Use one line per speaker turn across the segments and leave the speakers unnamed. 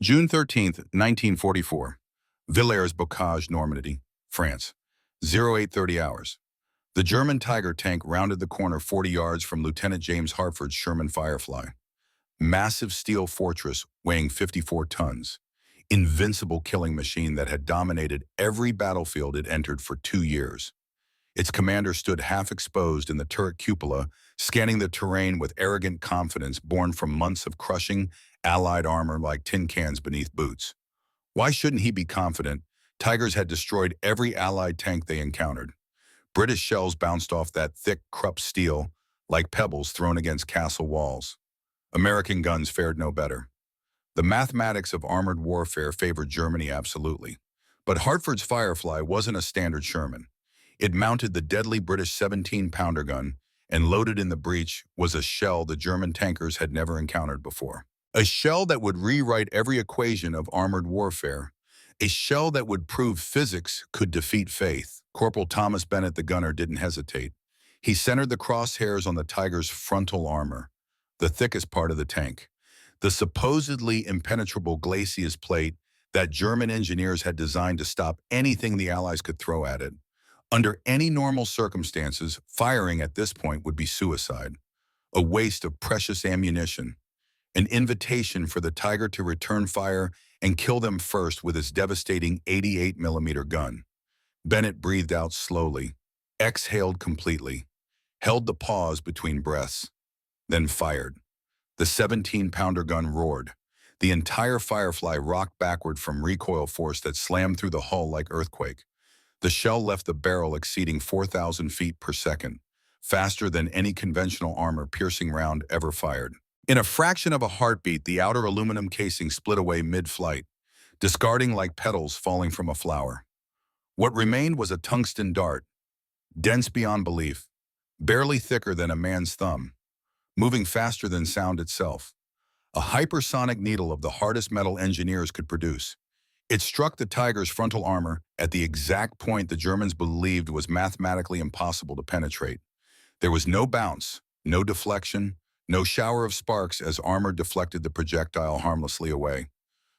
June 13th, 1944. Villers-Bocage, Normandy, France. 0830 hours. The German Tiger tank rounded the corner 40 yards from Lieutenant James Hartford's Sherman Firefly. Massive steel fortress weighing 54 tons. Invincible killing machine that had dominated every battlefield it entered for 2 years. Its commander stood half exposed in the turret cupola, scanning the terrain with arrogant confidence born from months of crushing Allied armor like tin cans beneath boots. Why shouldn't he be confident? Tigers had destroyed every Allied tank they encountered. British shells bounced off that thick Krupp steel like pebbles thrown against castle walls. American guns fared no better. The mathematics of armored warfare favored Germany absolutely. But Hartford's Firefly wasn't a standard Sherman. It mounted the deadly British 17-pounder gun, and loaded in the breech was a shell the German tankers had never encountered before. A shell that would rewrite every equation of armored warfare. A shell that would prove physics could defeat faith. Corporal Thomas Bennett, the gunner, didn't hesitate. He centered the crosshairs on the Tiger's frontal armor, the thickest part of the tank. The supposedly impenetrable glacis plate that German engineers had designed to stop anything the Allies could throw at it. Under any normal circumstances, firing at this point would be suicide, a waste of precious ammunition, an invitation for the Tiger to return fire and kill them first with its devastating 88mm gun. Bennett breathed out slowly, exhaled completely, held the pause between breaths, then fired. The 17-pounder gun roared. The entire Firefly rocked backward from recoil force that slammed through the hull like earthquake. The shell left the barrel exceeding 4,000 feet per second, faster than any conventional armor-piercing round ever fired. In a fraction of a heartbeat, the outer aluminum casing split away mid-flight, discarding like petals falling from a flower. What remained was a tungsten dart, dense beyond belief, barely thicker than a man's thumb, moving faster than sound itself. A hypersonic needle of the hardest metal engineers could produce. It struck the Tiger's frontal armor at the exact point the Germans believed was mathematically impossible to penetrate. There was no bounce, no deflection, no shower of sparks as armor deflected the projectile harmlessly away.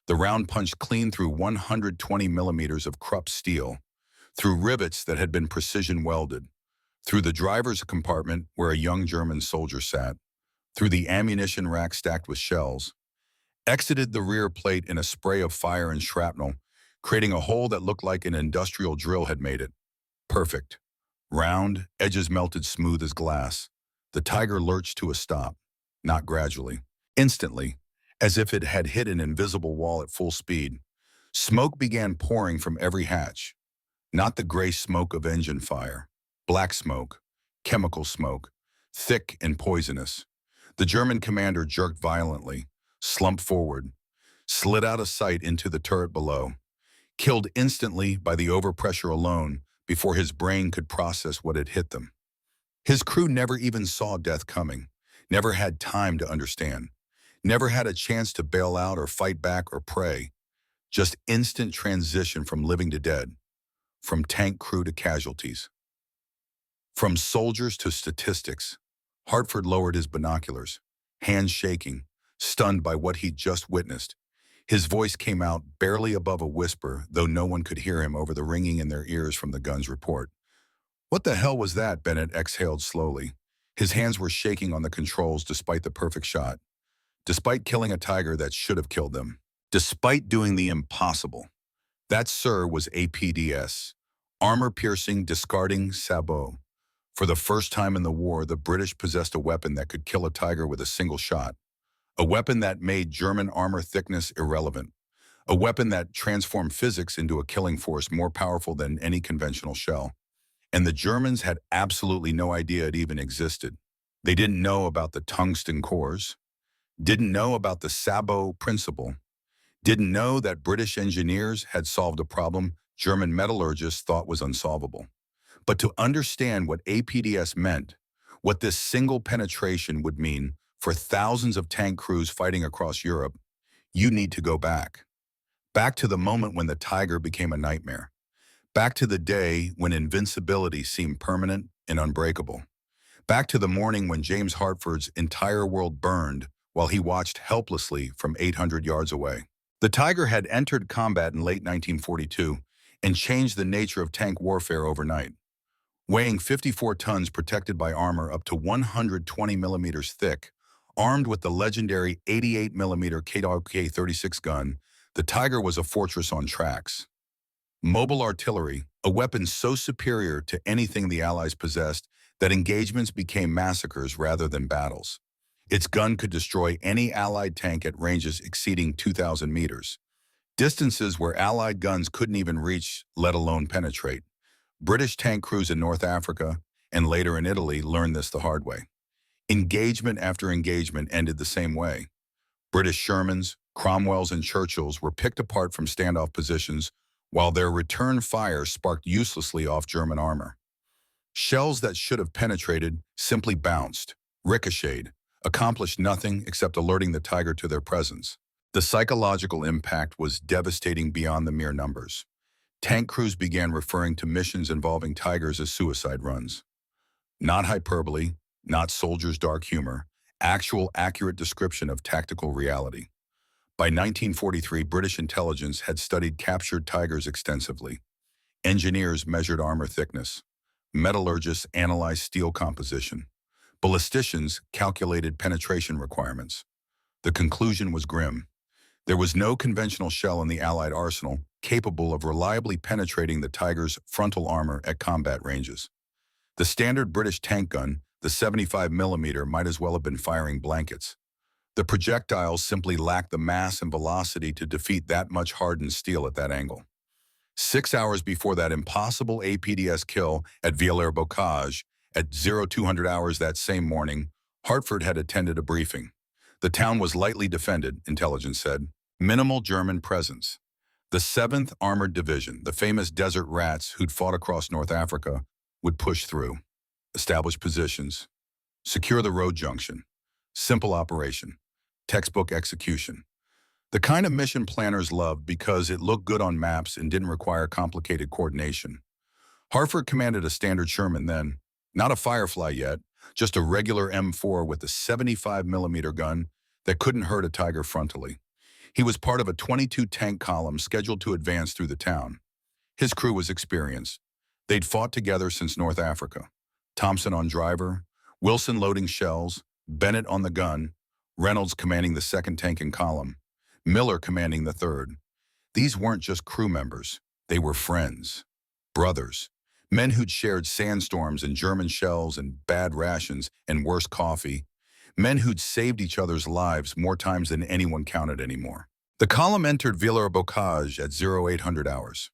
The round punched clean through 120 millimeters of Krupp steel, through rivets that had been precision welded, through the driver's compartment where a young German soldier sat, through the ammunition rack stacked with shells, exited the rear plate in a spray of fire and shrapnel, creating a hole that looked like an industrial drill had made it. Perfect. Round, edges melted smooth as glass. The Tiger lurched to a stop, not gradually. Instantly, as if it had hit an invisible wall at full speed, smoke began pouring from every hatch. Not the gray smoke of engine fire. Black smoke, chemical smoke, thick and poisonous. The German commander jerked violently, slumped forward, slid out of sight into the turret below, killed instantly by the overpressure alone before his brain could process what had hit them. His crew never even saw death coming, never had time to understand, never had a chance to bail out or fight back or pray. Just instant transition from living to dead, from tank crew to casualties, from soldiers to statistics. Hartford lowered his binoculars, hands shaking, stunned by what he'd just witnessed. His voice came out barely above a whisper, though no one could hear him over the ringing in their ears from the gun's report. "What the hell was that?" Bennett exhaled slowly. His hands were shaking on the controls despite the perfect shot, despite killing a Tiger that should have killed them, despite doing the impossible. That, sir, was APDS, armor-piercing, discarding sabot. For the first time in the war, the British possessed a weapon that could kill a Tiger with a single shot. A weapon that made German armor thickness irrelevant. A weapon that transformed physics into a killing force more powerful than any conventional shell. And the Germans had absolutely no idea it even existed. They didn't know about the tungsten cores, didn't know about the sabot principle, didn't know that British engineers had solved a problem German metallurgists thought was unsolvable. But to understand what APDS meant, what this single penetration would mean for thousands of tank crews fighting across Europe, you need to go back. Back to the moment when the Tiger became a nightmare. Back to the day when invincibility seemed permanent and unbreakable. Back to the morning when James Hartford's entire world burned while he watched helplessly from 800 yards away. The Tiger had entered combat in late 1942 and changed the nature of tank warfare overnight. Weighing 54 tons protected by armor up to 120 millimeters thick, armed with the legendary 88 millimeter K-36 gun, the Tiger was a fortress on tracks. Mobile artillery, a weapon so superior to anything the Allies possessed that engagements became massacres rather than battles. Its gun could destroy any Allied tank at ranges exceeding 2,000 meters, distances where Allied guns couldn't even reach, let alone penetrate. British tank crews in North Africa and later in Italy learned this the hard way. Engagement after engagement ended the same way. British Shermans, Cromwells, and Churchills were picked apart from standoff positions while their return fire sparked uselessly off German armor. Shells that should have penetrated simply bounced, ricocheted, accomplished nothing except alerting the Tiger to their presence. The psychological impact was devastating beyond the mere numbers. Tank crews began referring to missions involving Tigers as suicide runs. Not hyperbole, not soldiers' dark humor, actual accurate description of tactical reality. By 1943, British intelligence had studied captured Tigers extensively. Engineers measured armor thickness. Metallurgists analyzed steel composition. Ballisticians calculated penetration requirements. The conclusion was grim. There was no conventional shell in the Allied arsenal capable of reliably penetrating the Tiger's frontal armor at combat ranges. The standard British tank gun, the 75 millimeter, might as well have been firing blankets. The projectiles simply lacked the mass and velocity to defeat that much hardened steel at that angle. 6 hours before that impossible APDS kill at Villers-Bocage, at 0200 hours that same morning, Hartford had attended a briefing. The town was lightly defended, intelligence said. Minimal German presence. The 7th Armored Division, the famous desert rats who'd fought across North Africa, would push through, establish positions, secure the road junction. Simple operation, textbook execution. The kind of mission planners loved because it looked good on maps and didn't require complicated coordination. Hartford commanded a standard Sherman then, not a Firefly yet, just a regular M4 with a 75 millimeter gun that couldn't hurt a Tiger frontally. He was part of a 22-tank column scheduled to advance through the town. His crew was experienced. They'd fought together since North Africa. Thompson on driver, Wilson loading shells, Bennett on the gun, Reynolds commanding the 2nd tank in column, Miller commanding the 3rd. These weren't just crew members. They were friends, brothers, men who'd shared sandstorms and German shells and bad rations and worse coffee, men who'd saved each other's lives more times than anyone counted anymore. The column entered Villers-Bocage at 0800 hours.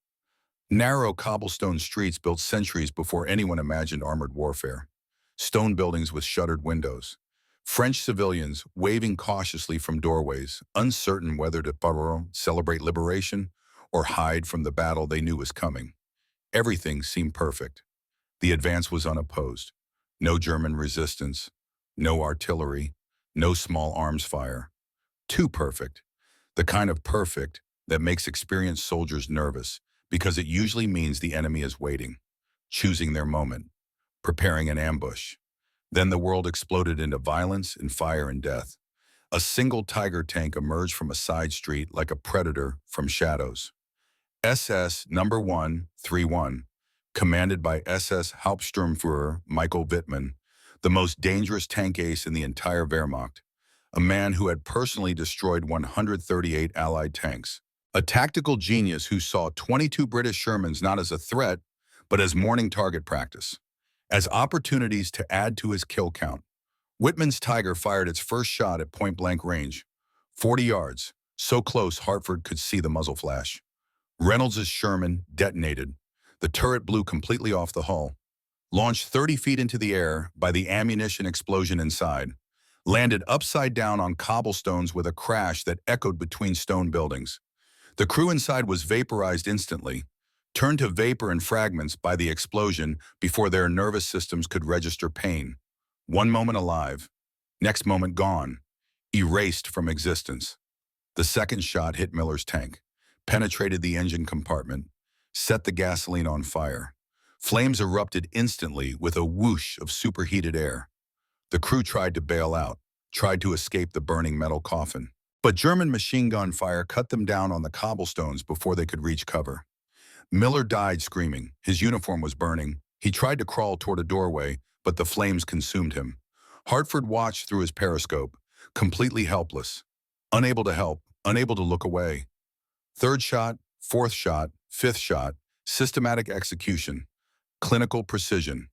Narrow cobblestone streets built centuries before anyone imagined armored warfare. Stone buildings with shuttered windows. French civilians waving cautiously from doorways, uncertain whether to celebrate liberation or hide from the battle they knew was coming. Everything seemed perfect. The advance was unopposed. No German resistance, no artillery, no small arms fire. Too perfect. The kind of perfect that makes experienced soldiers nervous because it usually means the enemy is waiting, choosing their moment, preparing an ambush. Then the world exploded into violence and fire and death. A single Tiger tank emerged from a side street like a predator from shadows. SS No. 131, commanded by SS Hauptsturmführer Michael Wittmann, the most dangerous tank ace in the entire Wehrmacht, a man who had personally destroyed 138 Allied tanks. A tactical genius who saw 22 British Shermans not as a threat, but as morning target practice, as opportunities to add to his kill count. Wittmann's Tiger fired its first shot at point-blank range, 40 yards, so close Hartford could see the muzzle flash. Reynolds' Sherman detonated. The turret blew completely off the hull, launched 30 feet into the air by the ammunition explosion inside, landed upside down on cobblestones with a crash that echoed between stone buildings. The crew inside was vaporized instantly, turned to vapor and fragments by the explosion before their nervous systems could register pain. One moment alive, next moment gone, erased from existence. The second shot hit Miller's tank, penetrated the engine compartment, set the gasoline on fire. Flames erupted instantly with a whoosh of superheated air. The crew tried to bail out, tried to escape the burning metal coffin. But German machine gun fire cut them down on the cobblestones before they could reach cover. Miller died screaming. His uniform was burning. He tried to crawl toward a doorway, but the flames consumed him. Hartford watched through his periscope, completely helpless, unable to help, unable to look away. Third shot, fourth shot, fifth shot, systematic execution, clinical precision.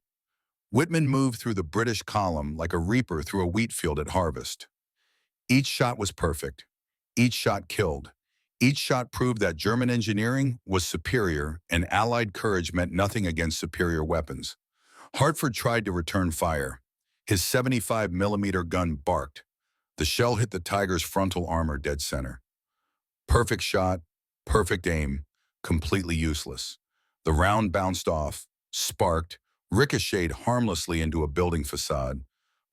Whitman moved through the British column like a reaper through a wheat field at harvest. Each shot was perfect. Each shot killed. Each shot proved that German engineering was superior and Allied courage meant nothing against superior weapons. Hartford tried to return fire. His 75mm gun barked. The shell hit the Tiger's frontal armor dead center. Perfect shot, perfect aim, completely useless. The round bounced off, sparked, ricocheted harmlessly into a building facade.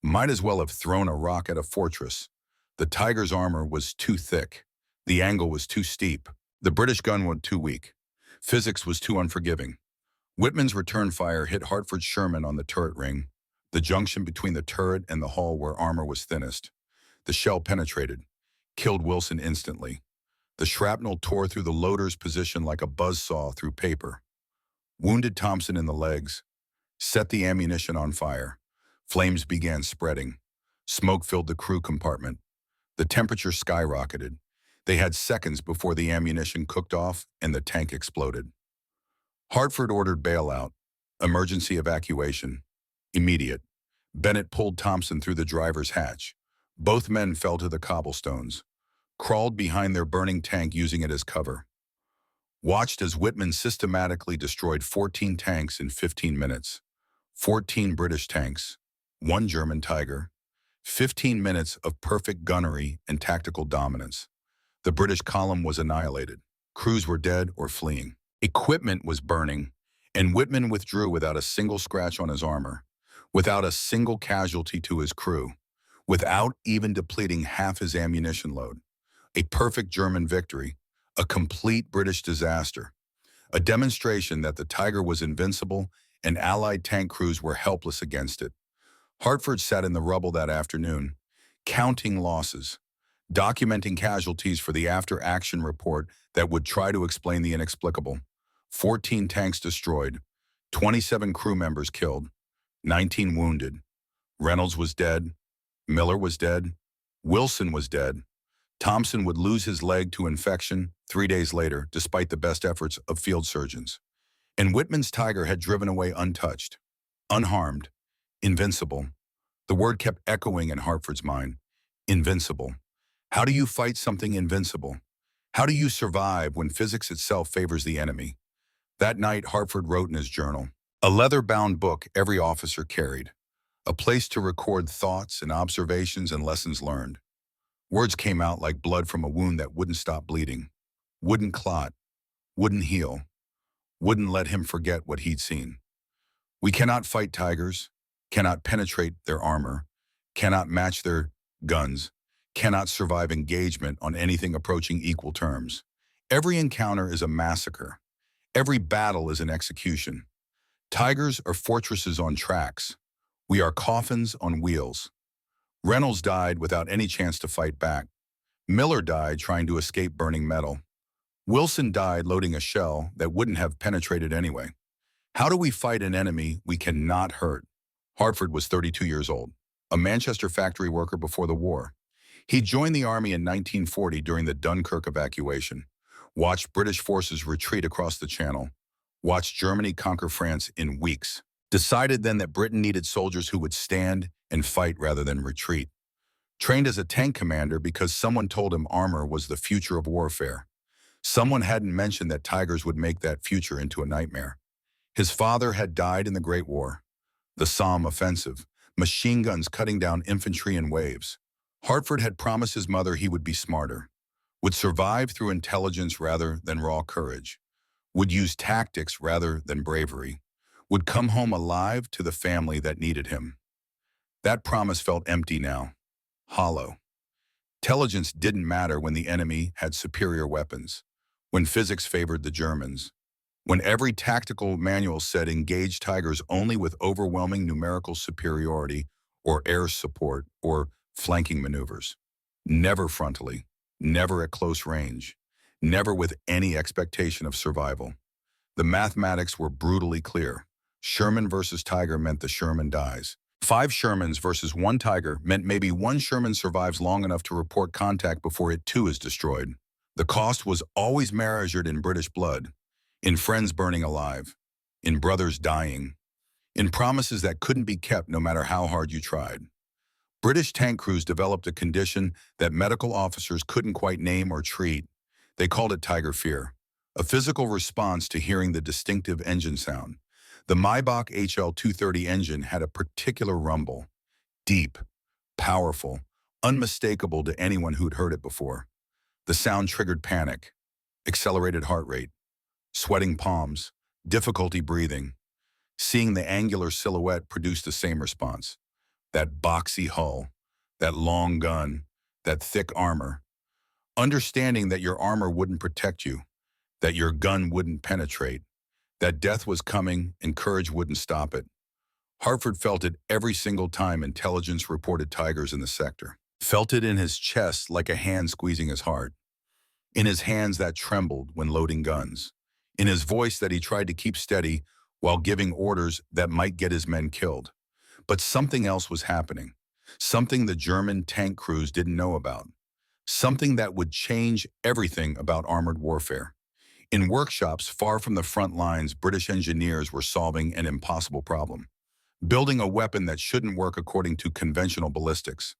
Might as well have thrown a rock at a fortress. The Tiger's armor was too thick. The angle was too steep. The British gun was too weak. Physics was too unforgiving. Whitman's return fire hit Hartford's Sherman on the turret ring, the junction between the turret and the hull where armor was thinnest. The shell penetrated, killed Wilson instantly. The shrapnel tore through the loader's position like a buzzsaw through paper. Wounded Thompson in the legs, set the ammunition on fire. Flames began spreading. Smoke filled the crew compartment. The temperature skyrocketed. They had seconds before the ammunition cooked off and the tank exploded. Hartford ordered bailout, emergency evacuation, immediate. Bennett pulled Thompson through the driver's hatch. Both men fell to the cobblestones, crawled behind their burning tank using it as cover. Watched as Whitman systematically destroyed 14 tanks in 15 minutes. 14 British tanks, 1 German Tiger, 15 minutes of perfect gunnery and tactical dominance. The British column was annihilated. Crews were dead or fleeing. Equipment was burning, and Whitman withdrew without a single scratch on his armor, without a single casualty to his crew, without even depleting half his ammunition load. A perfect German victory, a complete British disaster, a demonstration that the Tiger was invincible and Allied tank crews were helpless against it. Hartford sat in the rubble that afternoon, counting losses, documenting casualties for the after-action report that would try to explain the inexplicable. 14 tanks destroyed, 27 crew members killed, 19 wounded. Reynolds was dead, Miller was dead, Wilson was dead. Thompson would lose his leg to infection 3 days later, despite the best efforts of field surgeons. And Whitman's Tiger had driven away untouched, unharmed, invincible. The word kept echoing in Hartford's mind. Invincible. How do you fight something invincible? How do you survive when physics itself favors the enemy? That night, Hartford wrote in his journal, a leather-bound book every officer carried, a place to record thoughts and observations and lessons learned. Words came out like blood from a wound that wouldn't stop bleeding, wouldn't clot, wouldn't heal, wouldn't let him forget what he'd seen. We cannot fight tigers, cannot penetrate their armor, cannot match their guns, cannot survive engagement on anything approaching equal terms. Every encounter is a massacre. Every battle is an execution. Tigers are fortresses on tracks. We are coffins on wheels. Reynolds died without any chance to fight back. Miller died trying to escape burning metal. Wilson died loading a shell that wouldn't have penetrated anyway. How do we fight an enemy we cannot hurt? Hartford was 32 years old, a Manchester factory worker before the war. He joined the army in 1940 during the Dunkirk evacuation, watched British forces retreat across the Channel, watched Germany conquer France in weeks, decided then that Britain needed soldiers who would stand and fight rather than retreat. Trained as a tank commander because someone told him armor was the future of warfare. Someone hadn't mentioned that Tigers would make that future into a nightmare. His father had died in the Great War, the Somme offensive, machine guns cutting down infantry in waves. Hartford had promised his mother he would be smarter, would survive through intelligence rather than raw courage, would use tactics rather than bravery, would come home alive to the family that needed him. That promise felt empty now, hollow. Intelligence didn't matter when the enemy had superior weapons, when physics favored the Germans, when every tactical manual said engage Tigers only with overwhelming numerical superiority or air support or flanking maneuvers. Never frontally, never at close range, never with any expectation of survival. The mathematics were brutally clear. Sherman versus Tiger meant the Sherman dies. 5 Shermans versus 1 Tiger meant maybe 1 Sherman survives long enough to report contact before it too is destroyed. The cost was always measured in British blood, in friends burning alive, in brothers dying, in promises that couldn't be kept no matter how hard you tried. British tank crews developed a condition that medical officers couldn't quite name or treat. They called it tiger fear, a physical response to hearing the distinctive engine sound. The Maybach HL-230 engine had a particular rumble, deep, powerful, unmistakable to anyone who'd heard it before. The sound triggered panic, accelerated heart rate, sweating palms, difficulty breathing. Seeing the angular silhouette produced the same response. That boxy hull, that long gun, that thick armor. Understanding that your armor wouldn't protect you, that your gun wouldn't penetrate, that death was coming and courage wouldn't stop it. Hartford felt it every single time intelligence reported tigers in the sector. Felt it in his chest like a hand squeezing his heart. In his hands that trembled when loading guns. In his voice that he tried to keep steady while giving orders that might get his men killed. But something else was happening. Something the German tank crews didn't know about. Something that would change everything about armored warfare. In workshops far from the front lines, British engineers were solving an impossible problem. Building a weapon that shouldn't work according to conventional ballistics.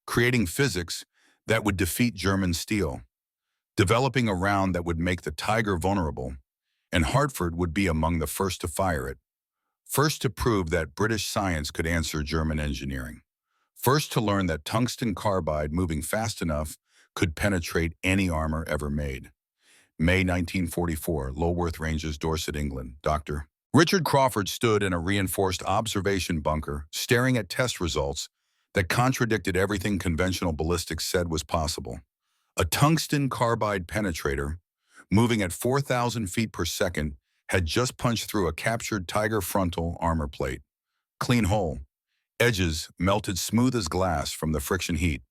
Creating physics that would defeat German steel. Developing a round that would make the Tiger vulnerable. And Hartford would be among the first to fire it. First to prove that British science could answer German engineering. First to learn that tungsten carbide moving fast enough could penetrate any armor ever made. May 1944, Lulworth Ranges, Dorset, England. Dr. Richard Crawford stood in a reinforced observation bunker, staring at test results that contradicted everything conventional ballistics said was possible. A tungsten carbide penetrator, moving at 4,000 feet per second, had just punched through a captured Tiger frontal armor plate. Clean hole. Edges melted smooth as glass from the friction heat.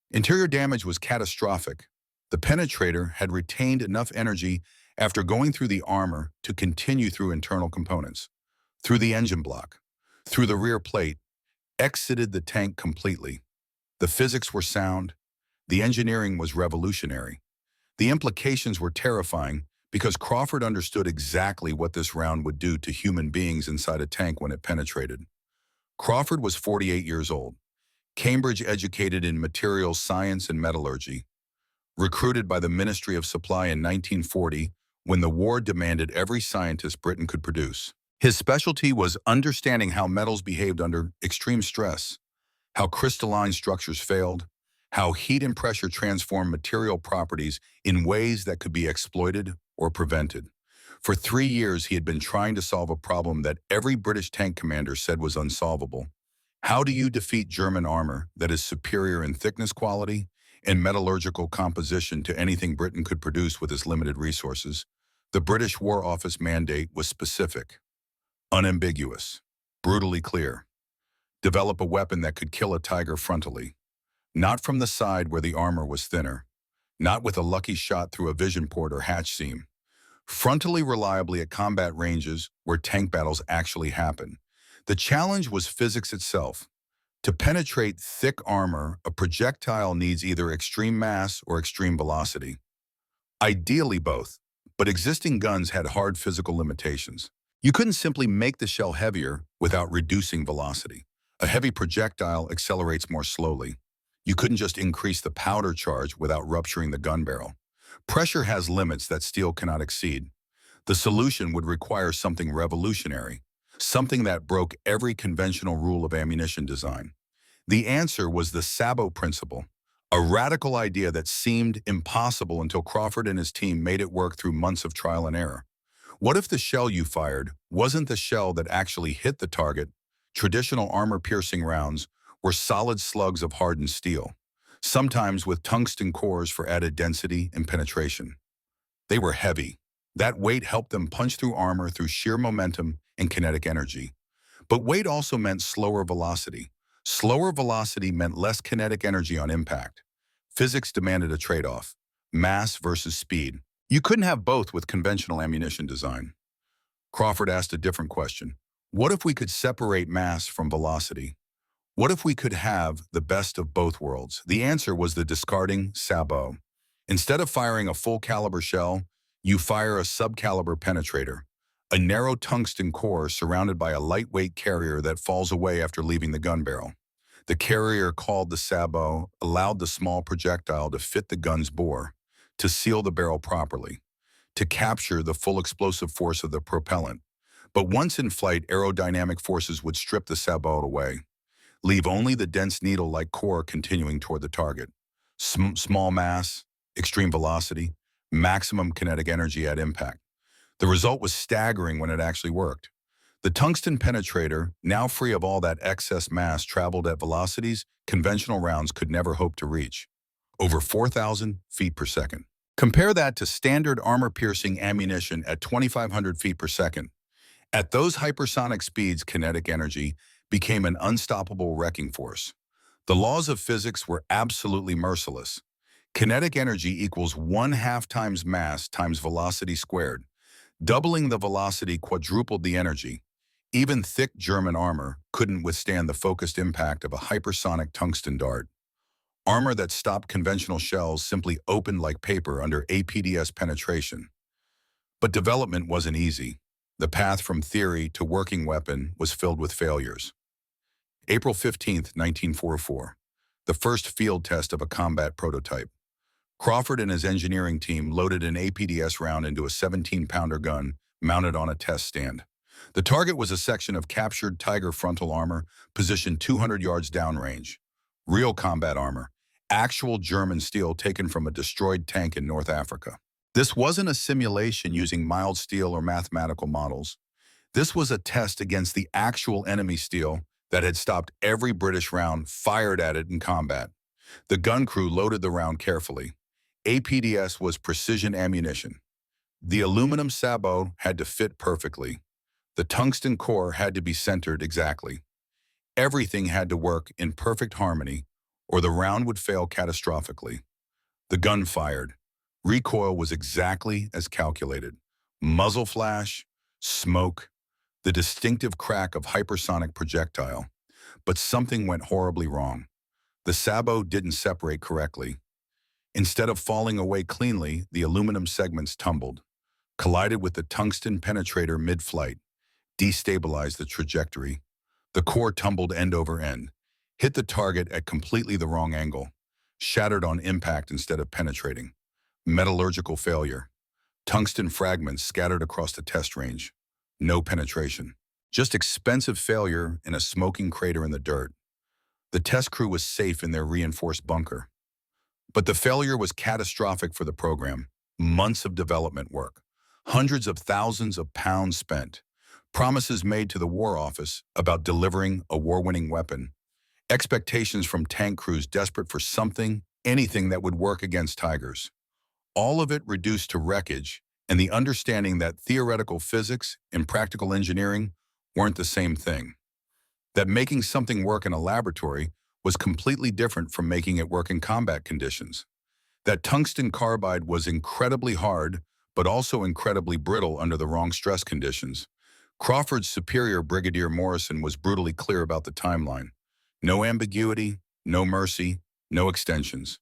Interior damage was catastrophic. The penetrator had retained enough energy after going through the armor to continue through internal components, through the engine block, through the rear plate, exited the tank completely. The physics were sound. The engineering was revolutionary. The implications were terrifying because Crawford understood exactly what this round would do to human beings inside a tank when it penetrated. Crawford was 48 years old, Cambridge educated in materials science and metallurgy, recruited by the Ministry of Supply in 1940 when the war demanded every scientist Britain could produce. His specialty was understanding how metals behaved under extreme stress, how crystalline structures failed, how heat and pressure transformed material properties in ways that could be exploited or prevented. For 3 years, he had been trying to solve a problem that every British tank commander said was unsolvable. How do you defeat German armor that is superior in thickness quality and metallurgical composition to anything Britain could produce with its limited resources? The British War Office mandate was specific, unambiguous, brutally clear. Develop a weapon that could kill a Tiger frontally, not from the side where the armor was thinner, not with a lucky shot through a vision port or hatch seam. Frontally reliably at combat ranges where tank battles actually happen. The challenge was physics itself. To penetrate thick armor, a projectile needs either extreme mass or extreme velocity. Ideally both, but existing guns had hard physical limitations. You couldn't simply make the shell heavier without reducing velocity. A heavy projectile accelerates more slowly. You couldn't just increase the powder charge without rupturing the gun barrel. Pressure has limits that steel cannot exceed. The solution would require something revolutionary, something that broke every conventional rule of ammunition design. The answer was the Sabot principle, a radical idea that seemed impossible until Crawford and his team made it work through months of trial and error. What if the shell you fired wasn't the shell that actually hit the target? Traditional armor-piercing rounds were solid slugs of hardened steel, sometimes with tungsten cores for added density and penetration. They were heavy. That weight helped them punch through armor through sheer momentum and kinetic energy. But weight also meant slower velocity. Slower velocity meant less kinetic energy on impact. Physics demanded a trade-off: mass versus speed. You couldn't have both with conventional ammunition design. Crawford asked a different question. What if we could separate mass from velocity? What if we could have the best of both worlds? The answer was the discarding sabot. Instead of firing a full-caliber shell, you fire a subcaliber penetrator, a narrow tungsten core surrounded by a lightweight carrier that falls away after leaving the gun barrel. The carrier, called the sabot, allowed the small projectile to fit the gun's bore, to seal the barrel properly, to capture the full explosive force of the propellant. But once in flight, aerodynamic forces would strip the sabot away, leave only the dense needle-like core continuing toward the target. Small mass, extreme velocity, maximum kinetic energy at impact. The result was staggering when it actually worked. The tungsten penetrator, now free of all that excess mass, traveled at velocities conventional rounds could never hope to reach, over 4,000 feet per second. Compare that to standard armor-piercing ammunition at 2,500 feet per second. At those hypersonic speeds, kinetic energy became an unstoppable wrecking force. The laws of physics were absolutely merciless. Kinetic energy equals 1/2 times mass times velocity squared. Doubling the velocity quadrupled the energy. Even thick German armor couldn't withstand the focused impact of a hypersonic tungsten dart. Armor that stopped conventional shells simply opened like paper under APDS penetration. But development wasn't easy. The path from theory to working weapon was filled with failures. April 15, 1944, the first field test of a combat prototype. Crawford and his engineering team loaded an APDS round into a 17-pounder gun mounted on a test stand. The target was a section of captured Tiger frontal armor positioned 200 yards downrange. Real combat armor, actual German steel taken from a destroyed tank in North Africa. This wasn't a simulation using mild steel or mathematical models. This was a test against the actual enemy steel that had stopped every British round fired at it in combat. The gun crew loaded the round carefully. APDS was precision ammunition. The aluminum sabot had to fit perfectly. The tungsten core had to be centered exactly. Everything had to work in perfect harmony, or the round would fail catastrophically. The gun fired. Recoil was exactly as calculated. Muzzle flash, smoke, the distinctive crack of hypersonic projectile. But something went horribly wrong. The sabot didn't separate correctly. Instead of falling away cleanly, the aluminum segments tumbled, collided with the tungsten penetrator mid-flight, destabilized the trajectory. The core tumbled end over end, hit the target at completely the wrong angle, shattered on impact instead of penetrating. Metallurgical failure. Tungsten fragments scattered across the test range. No penetration. Just expensive failure in a smoking crater in the dirt. The test crew was safe in their reinforced bunker. But the failure was catastrophic for the program. Months of development work. Hundreds of thousands of pounds spent. Promises made to the War Office about delivering a war-winning weapon. Expectations from tank crews desperate for something, anything that would work against Tigers. All of it reduced to wreckage and the understanding that theoretical physics and practical engineering weren't the same thing. That making something work in a laboratory was completely different from making it work in combat conditions. That tungsten carbide was incredibly hard, but also incredibly brittle under the wrong stress conditions. Crawford's superior, Brigadier Morrison, was brutally clear about the timeline. No ambiguity, no mercy, no extensions.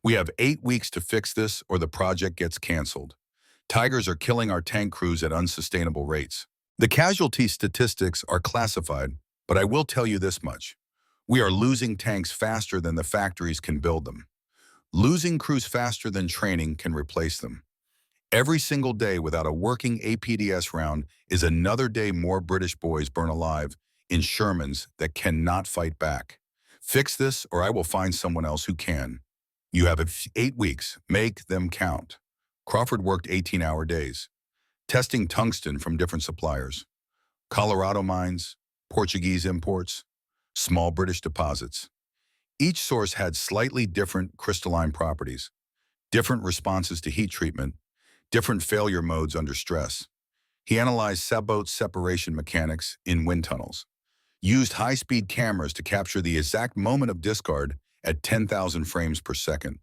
We have 8 weeks to fix this or the project gets canceled. Tigers are killing our tank crews at unsustainable rates. The casualty statistics are classified, but I will tell you this much. We are losing tanks faster than the factories can build them. Losing crews faster than training can replace them. Every single day without a working APDS round is another day more British boys burn alive in Shermans that cannot fight back. Fix this or I will find someone else who can. You have 8 weeks. Make them count. Crawford worked 18-hour days, testing tungsten from different suppliers. Colorado mines, Portuguese imports, small British deposits. Each source had slightly different crystalline properties, different responses to heat treatment, different failure modes under stress. He analyzed sabot separation mechanics in wind tunnels, used high-speed cameras to capture the exact moment of discard at 10,000 frames per second,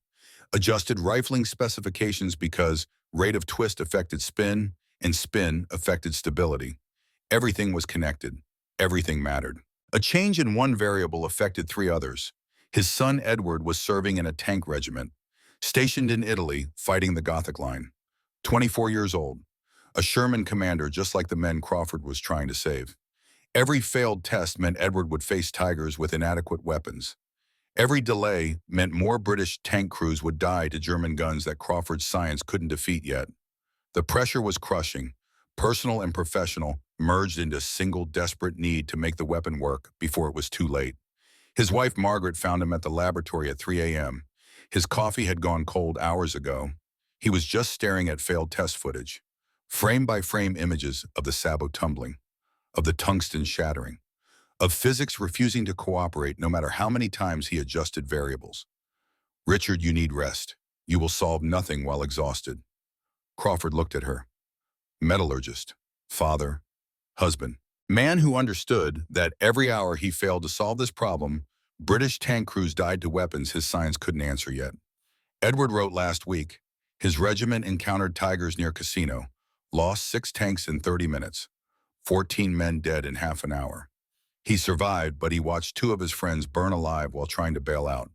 Adjusted rifling specifications because rate of twist affected spin and spin affected stability. Everything was connected. Everything mattered. A change in one variable affected three others. His son Edward was serving in a tank regiment, stationed in Italy, fighting the Gothic Line. 24 years old, a Sherman commander just like the men Crawford was trying to save. Every failed test meant Edward would face Tigers with inadequate weapons. Every delay meant more British tank crews would die to German guns that Crawford's science couldn't defeat yet. The pressure was crushing. Personal and professional merged into a single desperate need to make the weapon work before it was too late. His wife Margaret found him at the laboratory at 3 a.m. His coffee had gone cold hours ago. He was just staring at failed test footage, frame-by-frame images of the sabot tumbling, of the tungsten shattering, of physics refusing to cooperate no matter how many times he adjusted variables. "Richard, you need rest. You will solve nothing while exhausted." Crawford looked at her. Metallurgist, father, husband. Man who understood that every hour he failed to solve this problem, British tank crews died to weapons his science couldn't answer yet. Edward wrote last week, his regiment encountered Tigers near Casino, lost 6 tanks in 30 minutes, 14 men dead in half an hour. He survived, but he watched 2 of his friends burn alive while trying to bail out.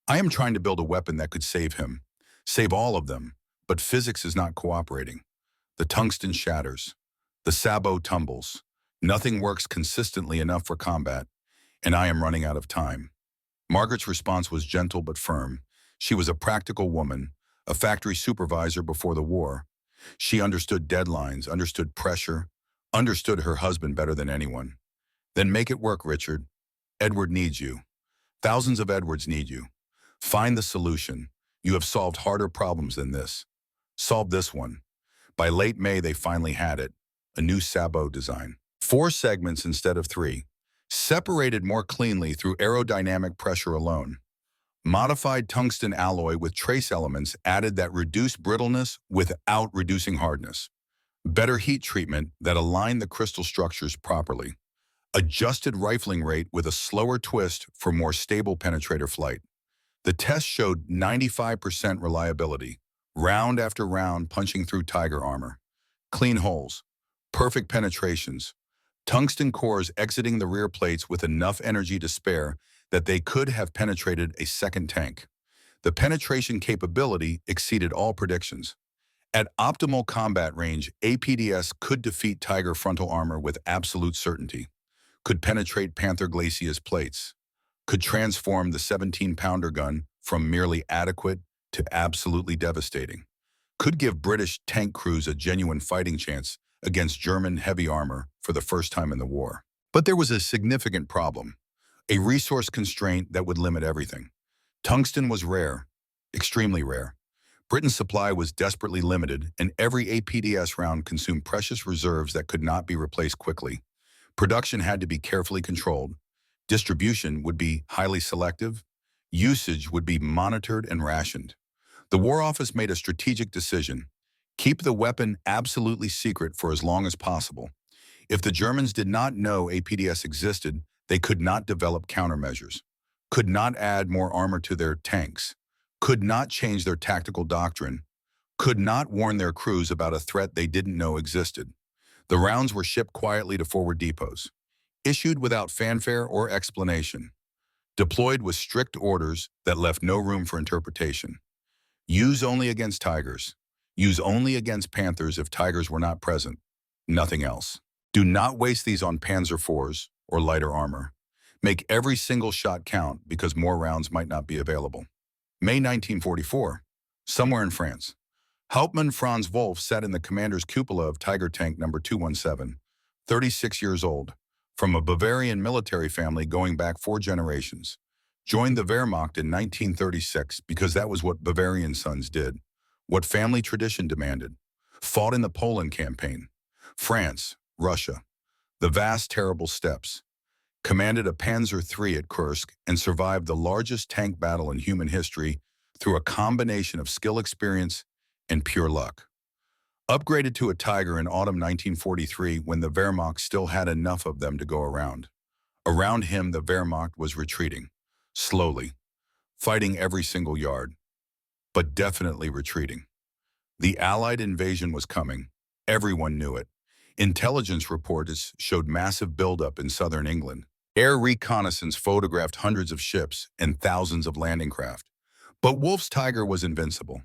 I am trying to build a weapon that could save him, save all of them, but physics is not cooperating. The tungsten shatters. The sabot tumbles. Nothing works consistently enough for combat, and I am running out of time. Margaret's response was gentle but firm. She was a practical woman, a factory supervisor before the war. She understood deadlines, understood pressure, understood her husband better than anyone. "Then make it work, Richard. Edward needs you. Thousands of Edwards need you. Find the solution. You have solved harder problems than this. Solve this one." By late May, they finally had it, a new sabot design. 4 segments instead of 3, separated more cleanly through aerodynamic pressure alone. Modified tungsten alloy with trace elements added that reduced brittleness without reducing hardness. Better heat treatment that aligned the crystal structures properly. Adjusted rifling rate with a slower twist for more stable penetrator flight. The test showed 95% reliability, round after round punching through Tiger armor. Clean holes, perfect penetrations, tungsten cores exiting the rear plates with enough energy to spare that they could have penetrated a second tank. The penetration capability exceeded all predictions. At optimal combat range, APDS could defeat Tiger frontal armor with absolute certainty, could penetrate Panther Glacia's plates, could transform the 17-pounder gun from merely adequate to absolutely devastating, could give British tank crews a genuine fighting chance against German heavy armor for the first time in the war. But there was a significant problem, a resource constraint that would limit everything. Tungsten was rare, extremely rare. Britain's supply was desperately limited, and every APDS round consumed precious reserves that could not be replaced quickly. Production had to be carefully controlled. Distribution would be highly selective. Usage would be monitored and rationed. The War Office made a strategic decision: keep the weapon absolutely secret for as long as possible. If the Germans did not know APDS existed, they could not develop countermeasures, could not add more armor to their tanks, could not change their tactical doctrine, could not warn their crews about a threat they didn't know existed. The rounds were shipped quietly to forward depots, issued without fanfare or explanation, deployed with strict orders that left no room for interpretation. Use only against Tigers. Use only against Panthers if Tigers were not present. Nothing else. Do not waste these on Panzer IVs or lighter armor. Make every single shot count because more rounds might not be available. May 1944, somewhere in France. Hauptmann Franz Wolf sat in the commander's cupola of Tiger Tank number 217, 36 years old, from a Bavarian military family going back 4 generations. Joined the Wehrmacht in 1936 because that was what Bavarian sons did, what family tradition demanded. Fought in the Poland campaign, France, Russia, the vast, terrible steppes. Commanded a Panzer III at Kursk and survived the largest tank battle in human history through a combination of skill, experience, and pure luck. Upgraded to a Tiger in autumn 1943 when the Wehrmacht still had enough of them to go around. Around him, the Wehrmacht was retreating, slowly, fighting every single yard. but definitely retreating. The Allied invasion was coming. Everyone knew it. Intelligence reports showed massive buildup in southern England. Air reconnaissance photographed hundreds of ships and thousands of landing craft. But Wolf's Tiger was invincible.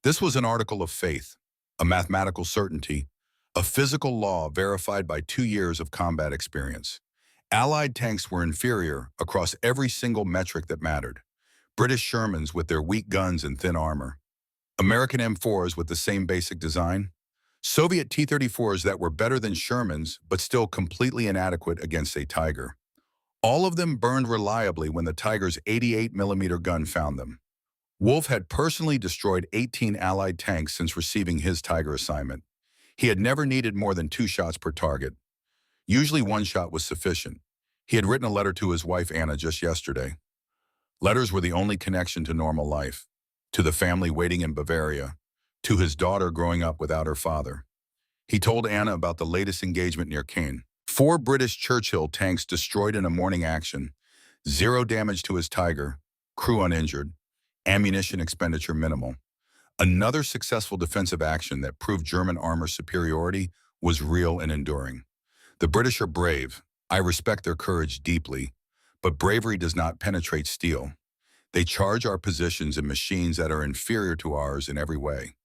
This was an article of faith, a mathematical certainty, a physical law verified by 2 years of combat experience. Allied tanks were inferior across every single metric that mattered. British Shermans with their weak guns and thin armor. American M4s with the same basic design. Soviet T-34s that were better than Shermans but still completely inadequate against a Tiger. All of them burned reliably when the Tiger's 88mm gun found them. Wolf had personally destroyed 18 Allied tanks since receiving his Tiger assignment. He had never needed more than 2 shots per target. Usually 1 shot was sufficient. He had written a letter to his wife Anna just yesterday. Letters were the only connection to normal life, to the family waiting in Bavaria, to his daughter growing up without her father. He told Anna about the latest engagement near Caen. 4 British Churchill tanks destroyed in a morning action, 0 damage to his Tiger, crew uninjured, ammunition expenditure minimal. Another successful defensive action that proved German armor superiority was real and enduring. The British are brave. I respect their courage deeply, but bravery does not penetrate steel. They charge our positions in machines that are inferior to ours in every way.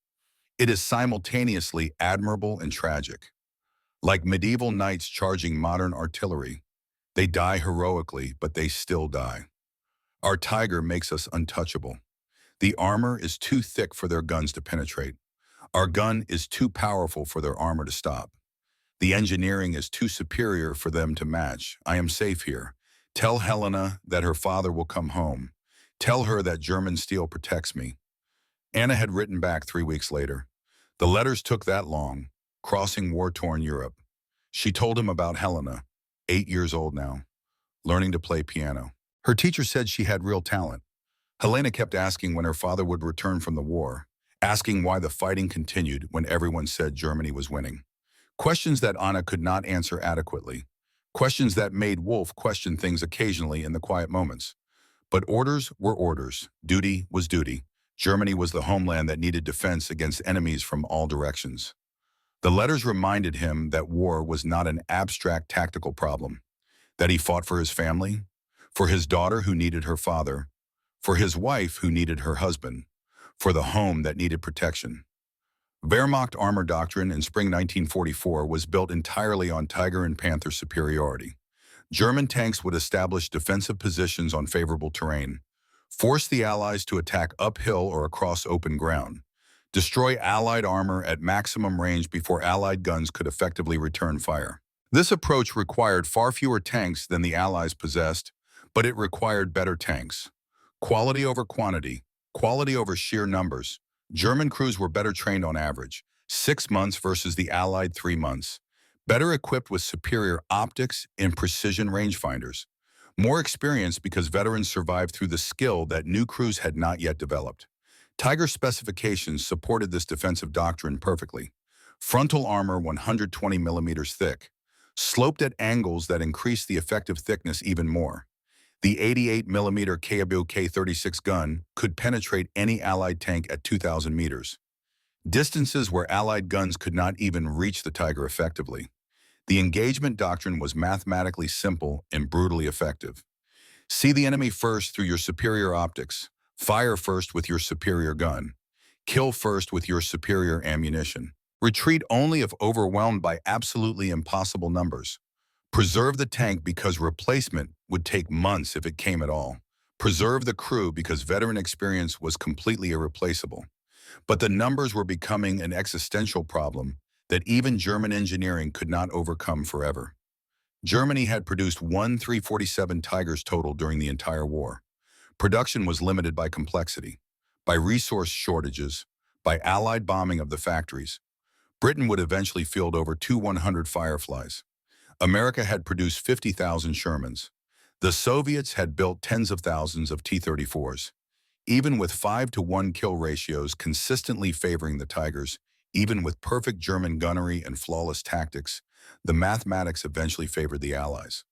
It is simultaneously admirable and tragic. Like medieval knights charging modern artillery, they die heroically, but they still die. Our Tiger makes us untouchable. The armor is too thick for their guns to penetrate. Our gun is too powerful for their armor to stop. The engineering is too superior for them to match. I am safe here. Tell Helena that her father will come home. Tell her that German steel protects me. Anna had written back 3 weeks later. The letters took that long, crossing war-torn Europe. She told him about Helena, 8 years old now, learning to play piano. Her teacher said she had real talent. Helena kept asking when her father would return from the war, asking why the fighting continued when everyone said Germany was winning. Questions that Anna could not answer adequately. Questions that made Wolf question things occasionally in the quiet moments. But orders were orders. Duty was duty. Germany was the homeland that needed defense against enemies from all directions. The letters reminded him that war was not an abstract tactical problem, that he fought for his family, for his daughter who needed her father, for his wife who needed her husband, for the home that needed protection. Wehrmacht armor doctrine in spring 1944 was built entirely on Tiger and Panther superiority. German tanks would establish defensive positions on favorable terrain, force the Allies to attack uphill or across open ground, destroy Allied armor at maximum range before Allied guns could effectively return fire. This approach required far fewer tanks than the Allies possessed, but it required better tanks. Quality over quantity, quality over sheer numbers. German crews were better trained on average, 6 months versus the Allied 3 months. Better equipped with superior optics and precision rangefinders. More experienced because veterans survived through the skill that new crews had not yet developed. Tiger specifications supported this defensive doctrine perfectly. Frontal armor 120 millimeters thick, sloped at angles that increased the effective thickness even more. The 88mm Kayaboo K-36 gun could penetrate any Allied tank at 2,000 meters. Distances where Allied guns could not even reach the Tiger effectively. The engagement doctrine was mathematically simple and brutally effective. See the enemy first through your superior optics. Fire first with your superior gun. Kill first with your superior ammunition. Retreat only if overwhelmed by absolutely impossible numbers. Preserve the tank because replacement would take months if it came at all. Preserve the crew because veteran experience was completely irreplaceable. But the numbers were becoming an existential problem that even German engineering could not overcome forever. Germany had produced 347 Tigers total during the entire war. Production was limited by complexity, by resource shortages, by Allied bombing of the factories. Britain would eventually field over 100 Fireflies. America had produced 50,000 Shermans. The Soviets had built tens of thousands of T-34s. Even with 5-to-1 kill ratios consistently favoring the Tigers, even with perfect German gunnery and flawless tactics, the mathematics eventually favored the Allies.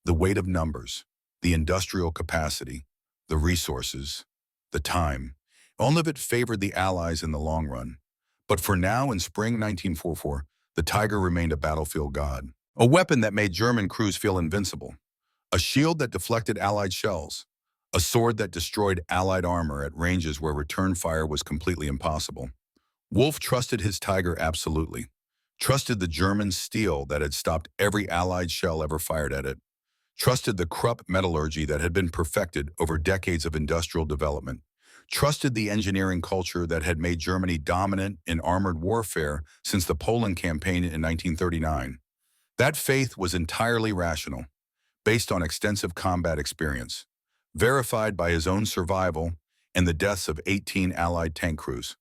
The weight of numbers, the industrial capacity, the resources, the time, All of it favored the Allies in the long run. But for now, in spring 1944, the Tiger remained a battlefield god. A weapon that made German crews feel invincible. A shield that deflected Allied shells. A sword that destroyed Allied armor at ranges where return fire was completely impossible. Wolfe trusted his Tiger absolutely. Trusted the German steel that had stopped every Allied shell ever fired at it. Trusted the Krupp metallurgy that had been perfected over decades of industrial development. Trusted the engineering culture that had made Germany dominant in armored warfare since the Poland campaign in 1939. That faith was entirely rational, based on extensive combat experience, verified by his own survival and the deaths of 18 Allied tank crews.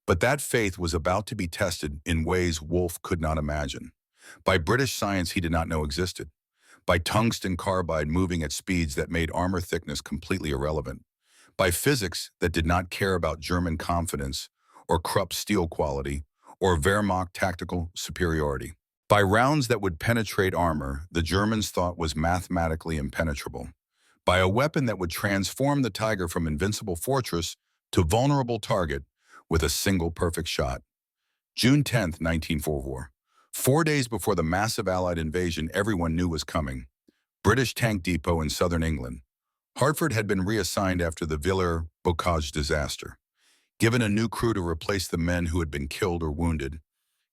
But that faith was about to be tested in ways Wolfe could not imagine, by British science he did not know existed, by tungsten carbide moving at speeds that made armor thickness completely irrelevant, by physics that did not care about German confidence or Krupp steel quality or Wehrmacht tactical superiority. By rounds that would penetrate armor the Germans thought was mathematically impenetrable. By a weapon that would transform the Tiger from invincible fortress to vulnerable target with a single perfect shot. June 10, 1944. 4 days before the massive Allied invasion everyone knew was coming. British tank depot in southern England. Hartford had been reassigned after the WWII disaster. Given a new crew to replace the men who had been killed or wounded.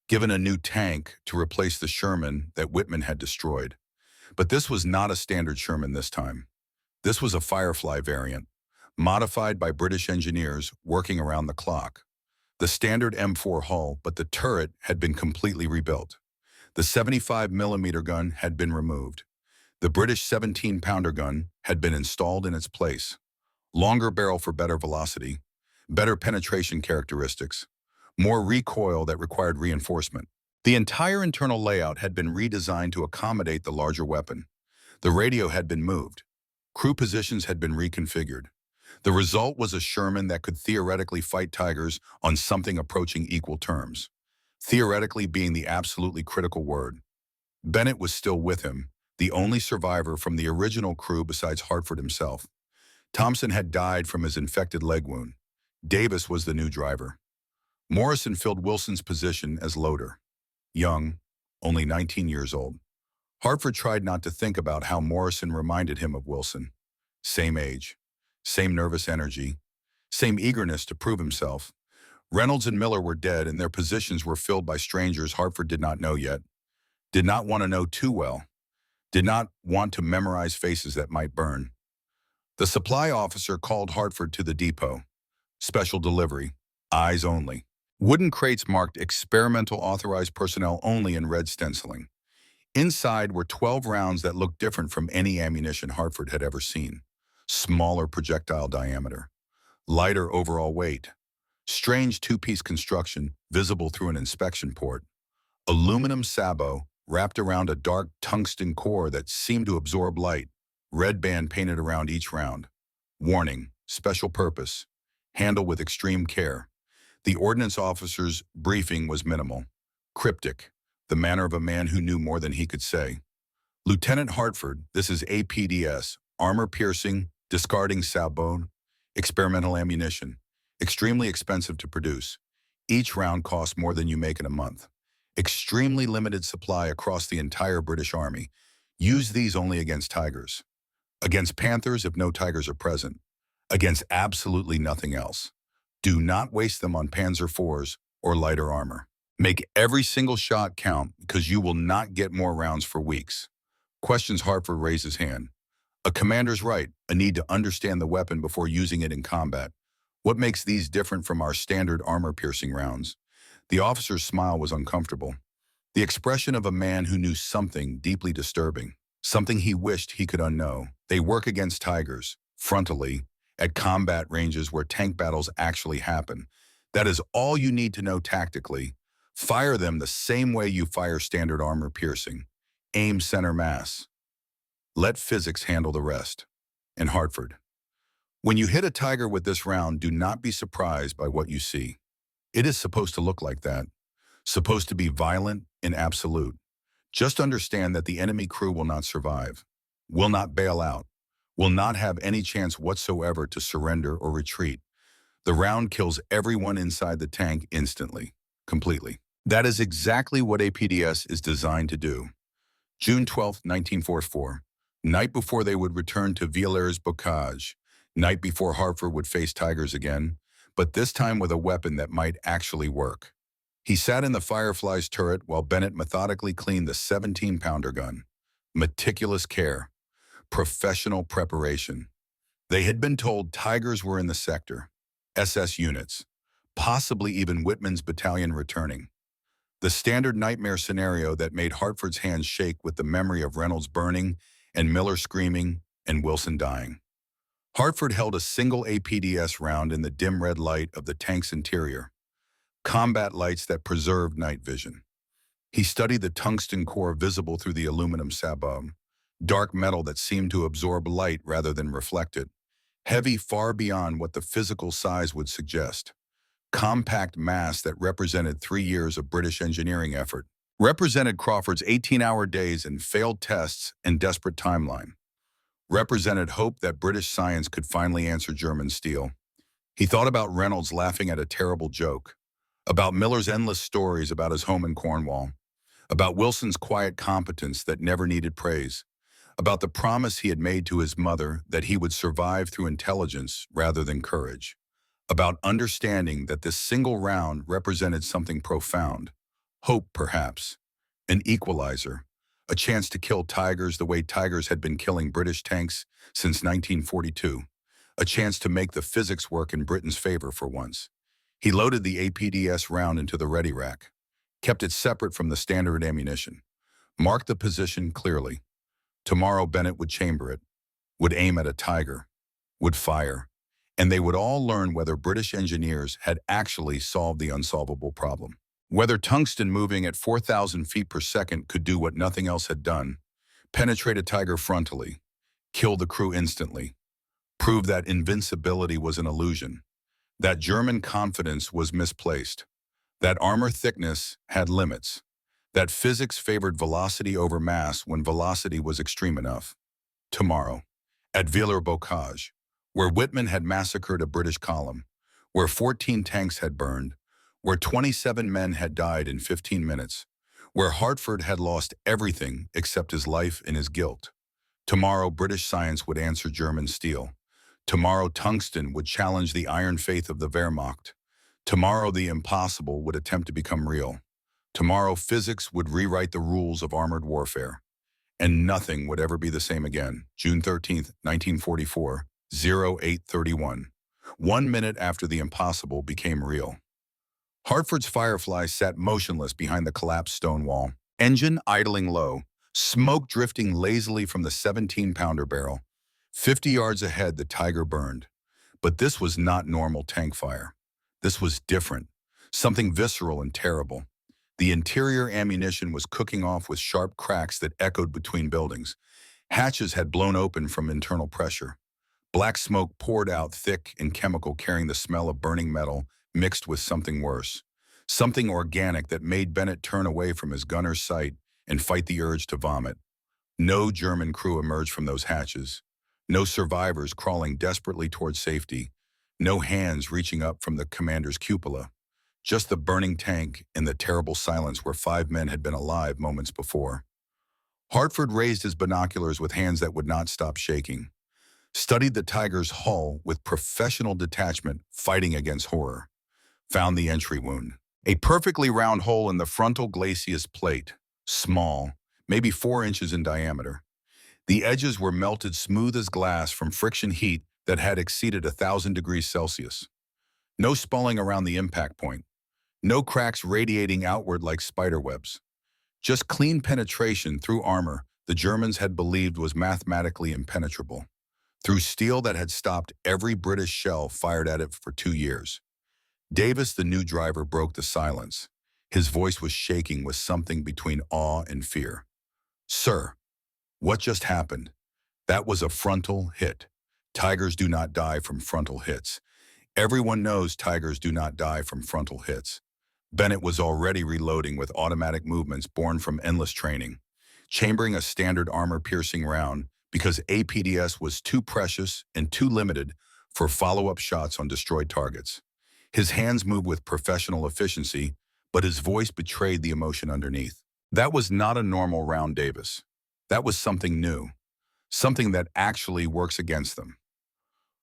Given a new tank to replace the Sherman that Whitman had destroyed. But this was not a standard Sherman this time. This was a Firefly variant, modified by British engineers working around the clock. The standard M4 hull, but the turret had been completely rebuilt. The 75mm gun had been removed. The British 17-pounder gun had been installed in its place. Longer barrel for better velocity, better penetration characteristics, more recoil that required reinforcement. The entire internal layout had been redesigned to accommodate the larger weapon. The radio had been moved. Crew positions had been reconfigured. The result was a Sherman that could theoretically fight Tigers on something approaching equal terms. Theoretically being the absolutely critical word. Bennett was still with him, the only survivor from the original crew besides Hartford himself. Thompson had died from his infected leg wound. Davis was the new driver. Morrison filled Wilson's position as loader. Young, only 19 years old. Hartford tried not to think about how Morrison reminded him of Wilson. Same age, same nervous energy, same eagerness to prove himself. Reynolds and Miller were dead and their positions were filled by strangers Hartford did not know yet, did not want to know too well, did not want to memorize faces that might burn. The supply officer called Hartford to the depot. Special delivery, eyes only. Wooden crates marked experimental authorized personnel only in red stenciling. Inside were 12 rounds that looked different from any ammunition Hartford had ever seen. Smaller projectile diameter, lighter overall weight, strange two-piece construction visible through an inspection port, aluminum sabot wrapped around a dark tungsten core that seemed to absorb light, red band painted around each round. Warning, special purpose, handle with extreme care. The ordnance officer's briefing was minimal, cryptic, the manner of a man who knew more than he could say. Lieutenant Hartford, this is APDS, armor-piercing, discarding sabot, experimental ammunition, extremely expensive to produce. Each round costs more than you make in a month. Extremely limited supply across the entire British Army. Use these only against Tigers. Against Panthers if no Tigers are present. Against absolutely nothing else. Do not waste them on Panzer IVs or lighter armor. Make every single shot count because you will not get more rounds for weeks. Questions. Hartford raised his hand. A commander's right, a need to understand the weapon before using it in combat. What makes these different from our standard armor-piercing rounds? The officer's smile was uncomfortable. The expression of a man who knew something deeply disturbing, something he wished he could unknow. They work against Tigers, frontally, at combat ranges where tank battles actually happen. That is all you need to know tactically. Fire them the same way you fire standard armor-piercing. Aim center mass. Let physics handle the rest. And Hartford. When you hit a Tiger with this round, do not be surprised by what you see. It is supposed to look like that. Supposed to be violent and absolute. Just understand that the enemy crew will not survive, will not bail out, will not have any chance whatsoever to surrender or retreat. The round kills everyone inside the tank instantly, completely. That is exactly what APDS is designed to do. June 12, 1944, night before they would return to Villers-Bocage, night before Hartford would face Tigers again, but this time with a weapon that might actually work. He sat in the Firefly's turret while Bennett methodically cleaned the 17-pounder gun. Meticulous care. Professional preparation. They had been told Tigers were in the sector. SS units. Possibly even Whitman's battalion returning. The standard nightmare scenario that made Hartford's hands shake with the memory of Reynolds burning and Miller screaming and Wilson dying. Hartford held a single APDS round in the dim red light of the tank's interior. Combat lights that preserved night vision. He studied the tungsten core visible through the aluminum sabot, dark metal that seemed to absorb light rather than reflect it, heavy far beyond what the physical size would suggest. Compact mass that represented 3 years of British engineering effort, represented Crawford's 18-hour days and failed tests and desperate timeline, represented hope that British science could finally answer German steel. He thought about Reynolds laughing at a terrible joke, about Miller's endless stories about his home in Cornwall, about Wilson's quiet competence that never needed praise, about the promise he had made to his mother that he would survive through intelligence rather than courage, about understanding that this single round represented something profound, hope perhaps, an equalizer, a chance to kill Tigers the way Tigers had been killing British tanks since 1942, a chance to make the physics work in Britain's favor for once. He loaded the APDS round into the ready rack, kept it separate from the standard ammunition, marked the position clearly. Tomorrow Bennett would chamber it, would aim at a Tiger, would fire, and they would all learn whether British engineers had actually solved the unsolvable problem. Whether tungsten moving at 4,000 feet per second could do what nothing else had done, penetrate a Tiger frontally, kill the crew instantly, prove that invincibility was an illusion, that German confidence was misplaced, that armor thickness had limits, that physics favored velocity over mass when velocity was extreme enough. Tomorrow, at Villers-Bocage, where Whitman had massacred a British column, where 14 tanks had burned, where 27 men had died in 15 minutes, where Hartford had lost everything except his life and his guilt. Tomorrow, British science would answer German steel. Tomorrow, tungsten would challenge the iron faith of the Wehrmacht. Tomorrow, the impossible would attempt to become real. Tomorrow, physics would rewrite the rules of armored warfare. And nothing would ever be the same again. June 13th, 1944, 0831. 1 minute after the impossible became real. Hartford's Firefly sat motionless behind the collapsed stone wall, engine idling low, smoke drifting lazily from the 17-pounder barrel. 50 yards ahead, the Tiger burned. But this was not normal tank fire. This was different, something visceral and terrible. The interior ammunition was cooking off with sharp cracks that echoed between buildings. Hatches had blown open from internal pressure. Black smoke poured out thick and chemical, carrying the smell of burning metal mixed with something worse. Something organic that made Bennett turn away from his gunner's sight and fight the urge to vomit. No German crew emerged from those hatches. No survivors crawling desperately toward safety. No hands reaching up from the commander's cupola. Just the burning tank and the terrible silence where 5 men had been alive moments before. Hartford raised his binoculars with hands that would not stop shaking. Studied the Tiger's hull with professional detachment, fighting against horror. Found the entry wound. A perfectly round hole in the frontal glacis plate. Small, maybe 4 inches in diameter. The edges were melted smooth as glass from friction heat that had exceeded 1,000 degrees Celsius. No spalling around the impact point. No cracks radiating outward like spiderwebs. Just clean penetration through armor the Germans had believed was mathematically impenetrable. Through steel that had stopped every British shell fired at it for 2 years. Davis, the new driver, broke the silence. His voice was shaking with something between awe and fear. "Sir, what just happened? That was a frontal hit. Tigers do not die from frontal hits. Everyone knows Tigers do not die from frontal hits." Bennett was already reloading with automatic movements born from endless training, chambering a standard armor-piercing round because APDS was too precious and too limited for follow-up shots on destroyed targets. His hands moved with professional efficiency, but his voice betrayed the emotion underneath. That was not a normal round, Davis. That was something new, something that actually works against them.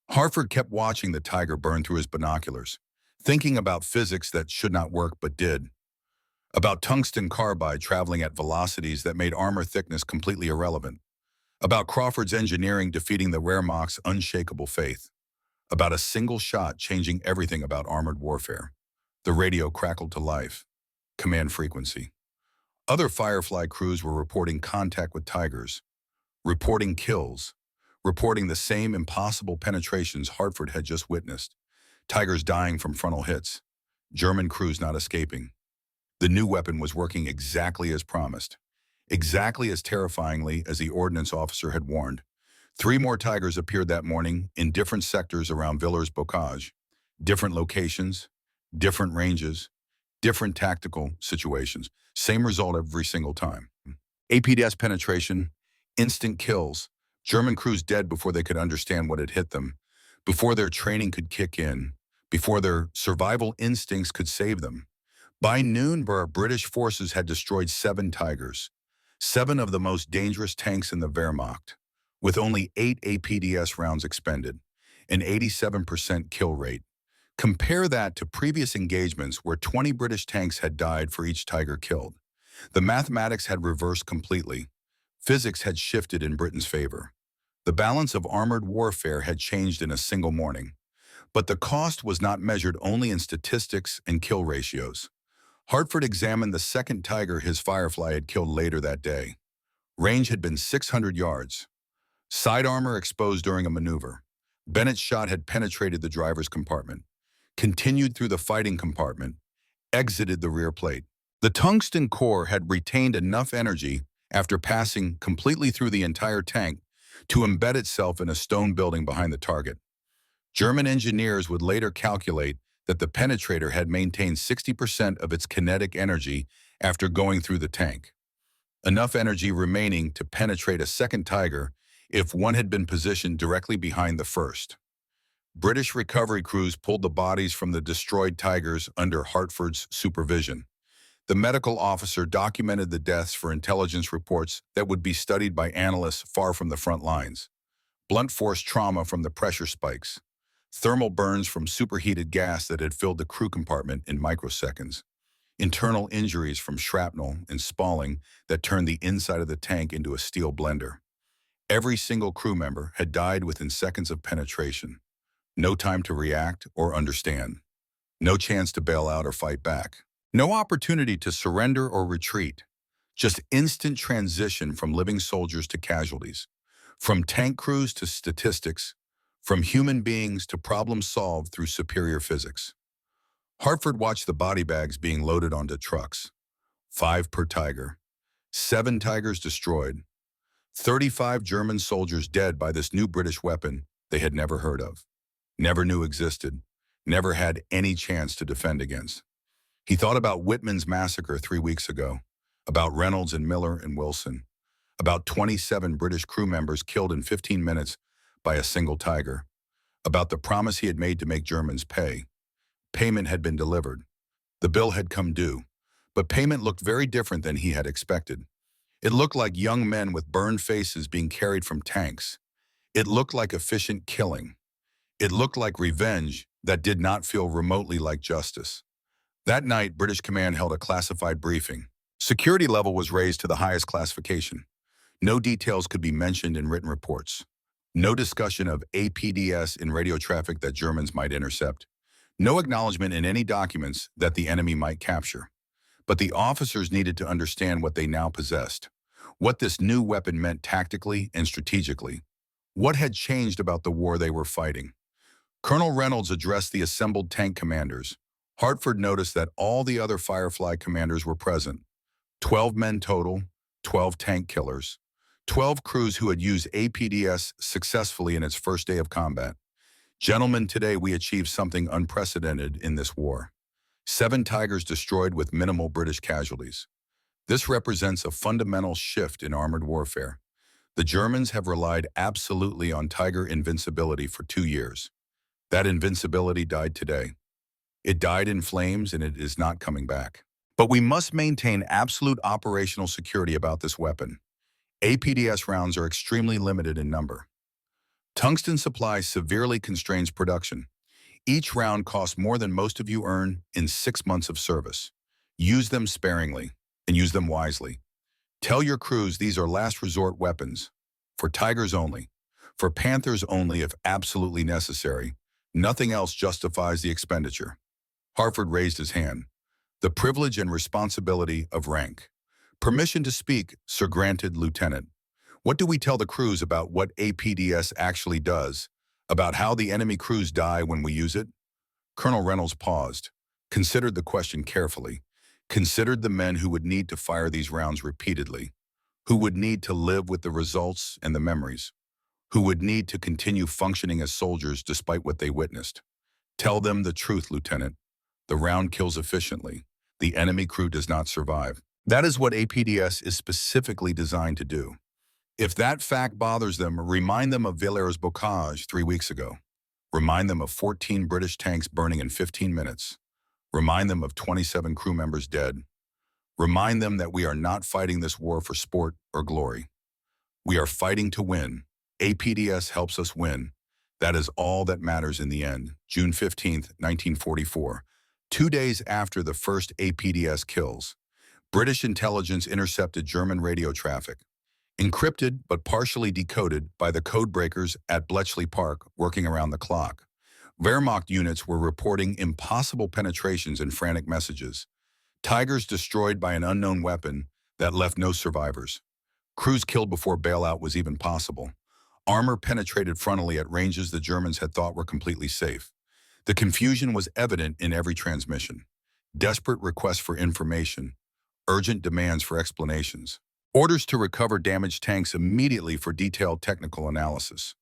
Hartford kept watching the tiger burn through his binoculars, thinking about physics that should not work but did, about tungsten carbide traveling at velocities that made armor thickness completely irrelevant, about Crawford's engineering defeating the Wehrmacht's unshakable faith, about a single shot changing everything about armored warfare. The radio crackled to life. Command frequency. Other Firefly crews were reporting contact with tigers, reporting kills, reporting the same impossible penetrations Hartford had just witnessed. Tigers dying from frontal hits. German crews not escaping. The new weapon was working exactly as promised, exactly as terrifyingly as the ordnance officer had warned. 3 more tigers appeared that morning in different sectors around Villers-Bocage, different locations, different ranges, different tactical situations. Same result every single time. APDS penetration, instant kills, German crews dead before they could understand what had hit them, before their training could kick in, before their survival instincts could save them. By noon, British forces had destroyed 7 Tigers, 7 of the most dangerous tanks in the Wehrmacht, with only 8 APDS rounds expended, an 87% kill rate. Compare that to previous engagements where 20 British tanks had died for each Tiger killed. The mathematics had reversed completely. Physics had shifted in Britain's favor. The balance of armored warfare had changed in a single morning. But the cost was not measured only in statistics and kill ratios. Hartford examined the second Tiger his Firefly had killed later that day. Range had been 600 yards. Side armor exposed during a maneuver. Bennett's shot had penetrated the driver's compartment, continued through the fighting compartment, exited the rear plate. The tungsten core had retained enough energy after passing completely through the entire tank to embed itself in a stone building behind the target. German engineers would later calculate that the penetrator had maintained 60% of its kinetic energy after going through the tank. Enough energy remaining to penetrate a second Tiger if one had been positioned directly behind the first. British recovery crews pulled the bodies from the destroyed Tigers under Hartford's supervision. The medical officer documented the deaths for intelligence reports that would be studied by analysts far from the front lines. Blunt force trauma from the pressure spikes, thermal burns from superheated gas that had filled the crew compartment in microseconds, internal injuries from shrapnel and spalling that turned the inside of the tank into a steel blender. Every single crew member had died within seconds of penetration. No time to react or understand. No chance to bail out or fight back. No opportunity to surrender or retreat. Just instant transition from living soldiers to casualties. From tank crews to statistics. From human beings to problems solved through superior physics. Hartford watched the body bags being loaded onto trucks. 5 per Tiger. 7 Tigers destroyed. 35 German soldiers dead by this new British weapon they had never heard of, never knew existed, never had any chance to defend against. He thought about Whitman's massacre 3 weeks ago, about Reynolds and Miller and Wilson, about 27 British crew members killed in 15 minutes by a single Tiger, about the promise he had made to make Germans pay. Payment had been delivered. The bill had come due, but payment looked very different than he had expected. It looked like young men with burned faces being carried from tanks. It looked like efficient killing. It looked like revenge that did not feel remotely like justice. That night, British Command held a classified briefing. Security level was raised to the highest classification. No details could be mentioned in written reports. No discussion of APDS in radio traffic that Germans might intercept. No acknowledgement in any documents that the enemy might capture. But the officers needed to understand what they now possessed, what this new weapon meant tactically and strategically, what had changed about the war they were fighting. Colonel Reynolds addressed the assembled tank commanders. Hartford noticed that all the other Firefly commanders were present. 12 men total, 12 tank killers, 12 crews who had used APDS successfully in its first day of combat. Gentlemen, today we achieved something unprecedented in this war. 7 Tigers destroyed with minimal British casualties. This represents a fundamental shift in armored warfare. The Germans have relied absolutely on Tiger invincibility for 2 years. That invincibility died today. It died in flames and it is not coming back. But we must maintain absolute operational security about this weapon. APDS rounds are extremely limited in number. Tungsten supply severely constrains production. Each round costs more than most of you earn in 6 months of service. Use them sparingly and use them wisely. Tell your crews these are last resort weapons. For Tigers only. For Panthers only if absolutely necessary. Nothing else justifies the expenditure. Hartford raised his hand. The privilege and responsibility of rank. Permission to speak, Sir granted, Lieutenant. What do we tell the crews about what APDS actually does? About how the enemy crews die when we use it? Colonel Reynolds paused, considered the question carefully, considered the men who would need to fire these rounds repeatedly, who would need to live with the results and the memories, who would need to continue functioning as soldiers despite what they witnessed. Tell them the truth, Lieutenant. The round kills efficiently. The enemy crew does not survive. That is what APDS is specifically designed to do. If that fact bothers them, remind them of Villers-Bocage 3 weeks ago. Remind them of 14 British tanks burning in 15 minutes. Remind them of 27 crew members dead. Remind them that we are not fighting this war for sport or glory. We are fighting to win. APDS helps us win. That is all that matters in the end. June 15th, 1944. 2 days after the first APDS kills, British intelligence intercepted German radio traffic, encrypted but partially decoded by the codebreakers at Bletchley Park working around the clock. Wehrmacht units were reporting impossible penetrations and frantic messages. Tigers destroyed by an unknown weapon that left no survivors. Crews killed before bailout was even possible. Armor penetrated frontally at ranges the Germans had thought were completely safe. The confusion was evident in every transmission. Desperate requests for information, urgent demands for explanations, orders to recover damaged tanks immediately for detailed technical analysis.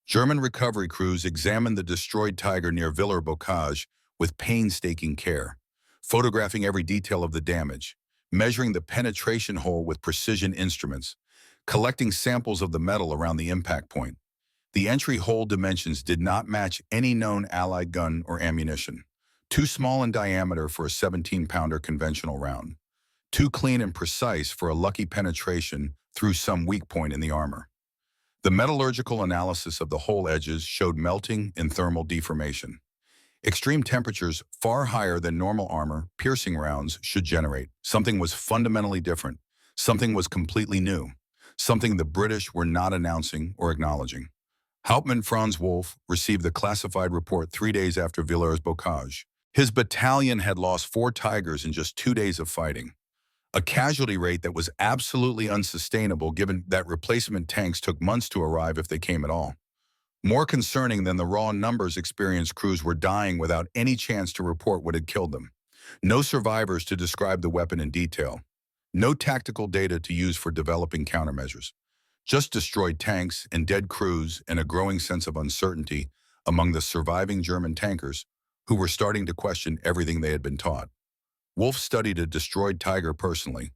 German recovery crews examined the destroyed Tiger near Villers-Bocage with painstaking care, photographing every detail of the damage, measuring the penetration hole with precision instruments, collecting samples of the metal around the impact point. The entry hole dimensions did not match any known Allied gun or ammunition. Too small in diameter for a 17-pounder conventional round. Too clean and precise for a lucky penetration through some weak point in the armor. The metallurgical analysis of the hole edges showed melting and thermal deformation. Extreme temperatures far higher than normal armor piercing rounds should generate. Something was fundamentally different. Something was completely new. Something the British were not announcing or acknowledging. Hauptmann Franz Wolf received the classified report 3 days after Villers-Bocage. His battalion had lost 4 Tigers in just 2 days of fighting. A casualty rate that was absolutely unsustainable given that replacement tanks took months to arrive if they came at all. More concerning than the raw numbers, experienced crews were dying without any chance to report what had killed them. No survivors to describe the weapon in detail. No tactical data to use for developing countermeasures. Just destroyed tanks and dead crews and a growing sense of uncertainty among the surviving German tankers who were starting to question everything they had been taught. Wolf studied a destroyed Tiger personally,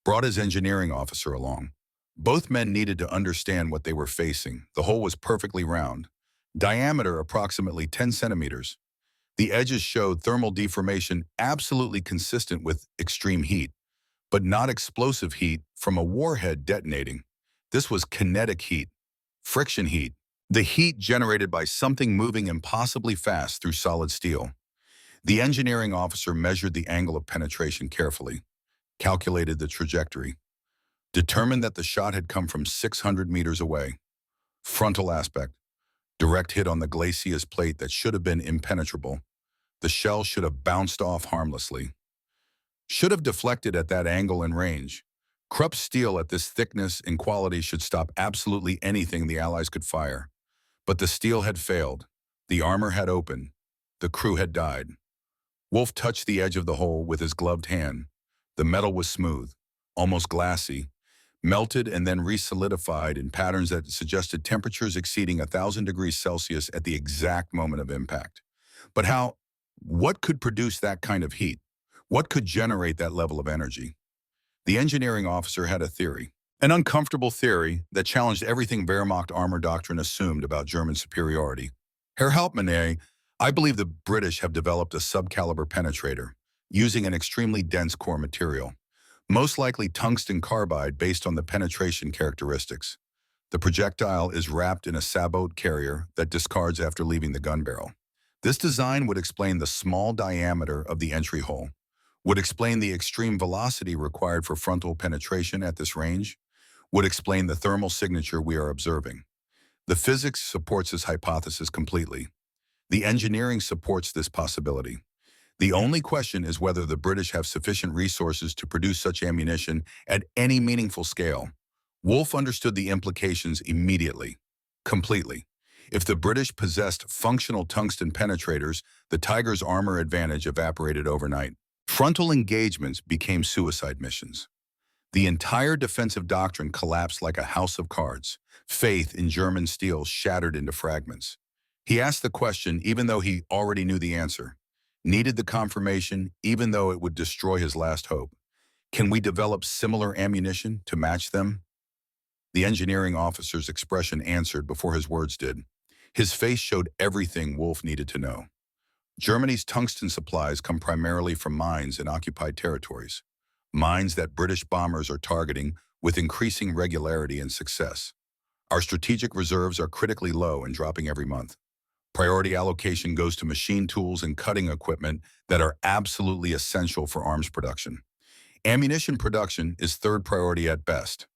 brought his engineering officer along. Both men needed to understand what they were facing. The hole was perfectly round, diameter approximately 10 centimeters. The edges showed thermal deformation absolutely consistent with extreme heat, but not explosive heat from a warhead detonating. This was kinetic heat, friction heat, the heat generated by something moving impossibly fast through solid steel. The engineering officer measured the angle of penetration carefully, calculated the trajectory, determined that the shot had come from 600 meters away. Frontal aspect, direct hit on the glacis plate that should have been impenetrable. The shell should have bounced off harmlessly. Should have deflected at that angle and range. Krupp steel at this thickness and quality should stop absolutely anything the Allies could fire. But the steel had failed. The armor had opened. The crew had died. Wolf touched the edge of the hole with his gloved hand. The metal was smooth, almost glassy, melted and then resolidified in patterns that suggested temperatures exceeding 1,000 degrees Celsius at the exact moment of impact. But what could produce that kind of heat? What could generate that level of energy? The engineering officer had a theory, an uncomfortable theory that challenged everything Wehrmacht armor doctrine assumed about German superiority. Herr Hauptmann, I believe the British have developed a subcaliber penetrator using an extremely dense core material, most likely tungsten carbide based on the penetration characteristics. The projectile is wrapped in a sabot carrier that discards after leaving the gun barrel. This design would explain the small diameter of the entry hole, would explain the extreme velocity required for frontal penetration at this range, would explain the thermal signature we are observing. The physics supports this hypothesis completely. The engineering supports this possibility. The only question is whether the British have sufficient resources to produce such ammunition at any meaningful scale. Wolfe understood the implications immediately, completely. If the British possessed functional tungsten penetrators, the Tiger's armor advantage evaporated overnight. Frontal engagements became suicide missions. The entire defensive doctrine collapsed like a house of cards. Faith in German steel shattered into fragments. He asked the question even though he already knew the answer. Needed the confirmation even though it would destroy his last hope. Can we develop similar ammunition to match them? The engineering officer's expression answered before his words did. His face showed everything Wolfe needed to know. Germany's tungsten supplies come primarily from mines in occupied territories, mines that British bombers are targeting with increasing regularity and success. Our strategic reserves are critically low and dropping every month. Priority allocation goes to machine tools and cutting equipment that are absolutely essential for arms production. Ammunition production is third priority at best.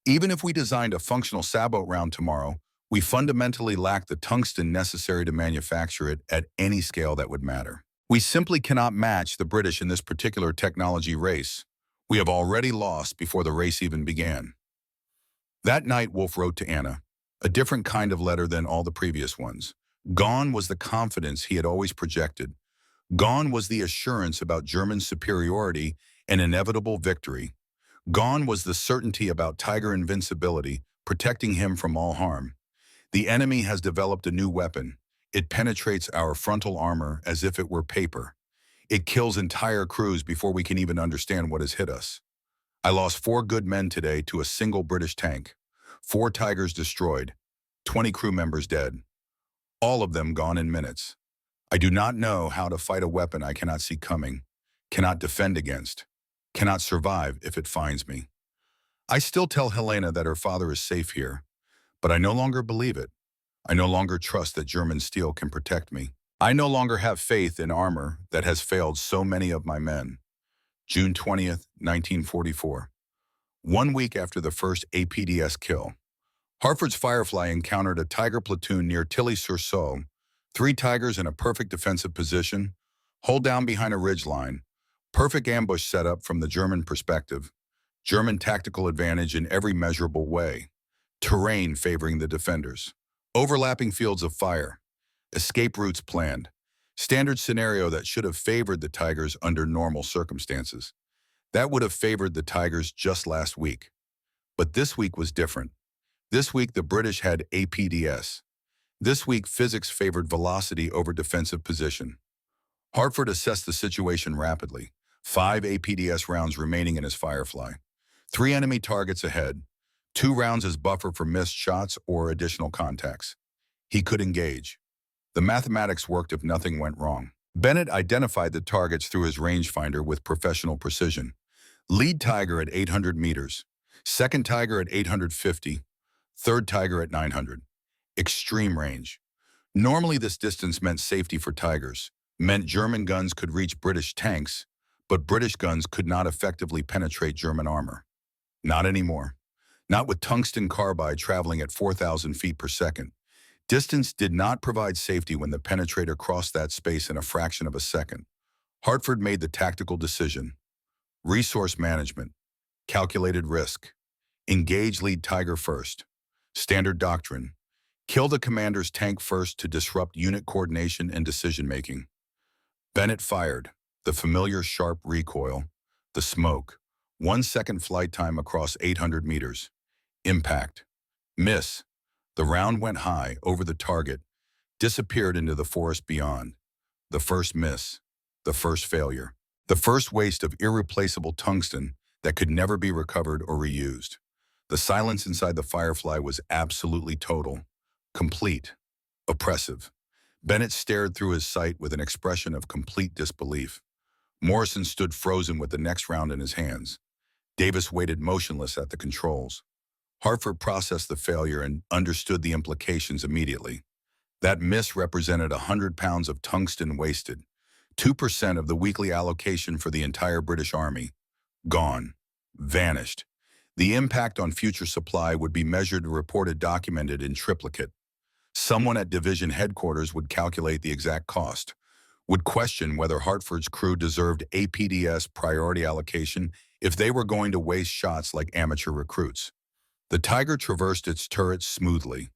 Even if we designed a functional sabot round tomorrow, we fundamentally lack the tungsten necessary to manufacture it at any scale that would matter. We simply cannot match the British in this particular technology race. We have already lost before the race even began. That night, Wolfe wrote to Anna, a different kind of letter than all the previous ones. Gone was the confidence he had always projected. Gone was the assurance about German superiority and inevitable victory. Gone was the certainty about Tiger invincibility, protecting him from all harm. The enemy has developed a new weapon. It penetrates our frontal armor as if it were paper. It kills entire crews before we can even understand what has hit us. I lost 4 good men today to a single British tank. 4 Tigers destroyed, 20 crew members dead. All of them gone in minutes. I do not know how to fight a weapon I cannot see coming, cannot defend against, cannot survive if it finds me. I still tell Helena that her father is safe here, but I no longer believe it. I no longer trust that German steel can protect me. I no longer have faith in armor that has failed so many of my men. June 20th, 1944. 1 week after the first APDS kill, Hartford's Firefly encountered a Tiger platoon near Tilly-sur-Seulles. 3 Tigers in a perfect defensive position, hold down behind a ridgeline, perfect ambush setup from the German perspective, German tactical advantage in every measurable way, terrain favoring the defenders, overlapping fields of fire, escape routes planned, standard scenario that should have favored the Tigers under normal circumstances. That would have favored the Tigers just last week. But this week was different. This week, the British had APDS. This week, physics favored velocity over defensive position. Hartford assessed the situation rapidly. 5 APDS rounds remaining in his Firefly. 3 enemy targets ahead. 2 rounds as buffer for missed shots or additional contacts. He could engage. The mathematics worked if nothing went wrong. Bennett identified the targets through his rangefinder with professional precision. Lead Tiger at 800 meters. Second Tiger at 850. Third Tiger at 900. Extreme range. Normally this distance meant safety for Tigers, meant German guns could reach British tanks, but British guns could not effectively penetrate German armor. Not anymore. Not with tungsten carbide traveling at 4,000 feet per second. Distance did not provide safety when the penetrator crossed that space in a fraction of a second. Hartford made the tactical decision. Resource management. Calculated risk. Engage lead Tiger first. Standard doctrine. Kill the commander's tank first to disrupt unit coordination and decision-making. Bennett fired. The familiar sharp recoil. The smoke. 1 second flight time across 800 meters. Impact. Miss. The round went high over the target, disappeared into the forest beyond. The first miss. The first failure. The first waste of irreplaceable tungsten that could never be recovered or reused. The silence inside the Firefly was absolutely total, complete, oppressive. Bennett stared through his sight with an expression of complete disbelief. Morrison stood frozen with the next round in his hands. Davis waited motionless at the controls. Hartford processed the failure and understood the implications immediately. That miss represented 100 pounds of tungsten wasted, 2% of the weekly allocation for the entire British Army. Gone. Vanished. The impact on future supply would be measured, reported, documented in triplicate. Someone at division headquarters would calculate the exact cost, would question whether Hartford's crew deserved APDS priority allocation if they were going to waste shots like amateur recruits. The Tiger traversed its turrets smoothly,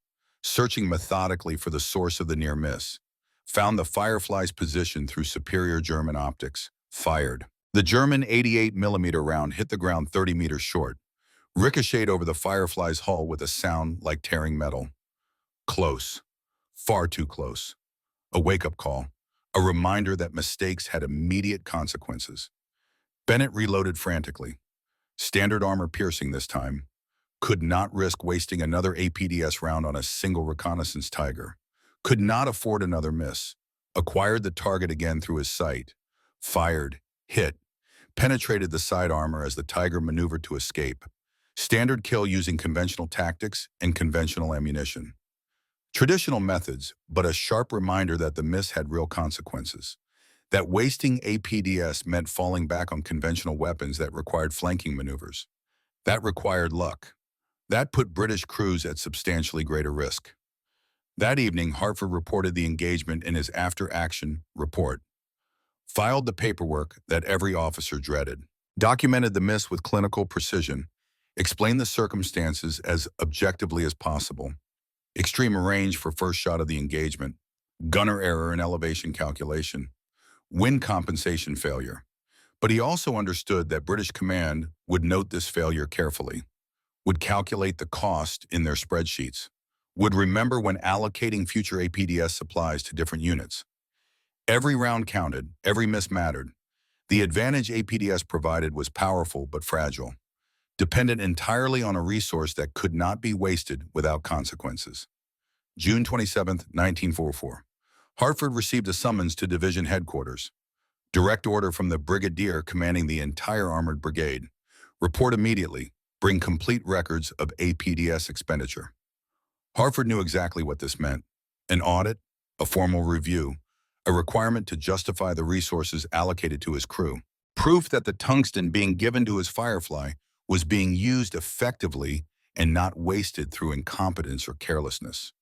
searching methodically for the source of the near miss. Found the Firefly's position through superior German optics. Fired. The German 88mm round hit the ground 30 meters short, ricocheted over the Firefly's hull with a sound like tearing metal. Close. Far too close. A wake-up call. A reminder that mistakes had immediate consequences. Bennett reloaded frantically. Standard armor piercing this time. Could not risk wasting another APDS round on a single reconnaissance Tiger. Could not afford another miss. Acquired the target again through his sight. Fired. Hit. Penetrated the side armor as the Tiger maneuvered to escape. Standard kill using conventional tactics and conventional ammunition. Traditional methods, but a sharp reminder that the miss had real consequences. That wasting APDS meant falling back on conventional weapons that required flanking maneuvers. That required luck. That put British crews at substantially greater risk. That evening, Hartford reported the engagement in his after-action report. Filed the paperwork that every officer dreaded. Documented the miss with clinical precision. Explained the circumstances as objectively as possible. Extreme range for first shot of the engagement. Gunner error in elevation calculation. Wind compensation failure. But he also understood that British command would note this failure carefully. Would calculate the cost in their spreadsheets. Would remember when allocating future APDS supplies to different units. Every round counted, every miss mattered. The advantage APDS provided was powerful but fragile, dependent entirely on a resource that could not be wasted without consequences. June 27, 1944. Hartford received a summons to division headquarters. Direct order from the brigadier commanding the entire armored brigade. Report immediately. Bring complete records of APDS expenditure. Hartford knew exactly what this meant. An audit, a formal review, a requirement to justify the resources allocated to his crew. Proof that the tungsten being given to his Firefly was being used effectively and not wasted through incompetence or carelessness.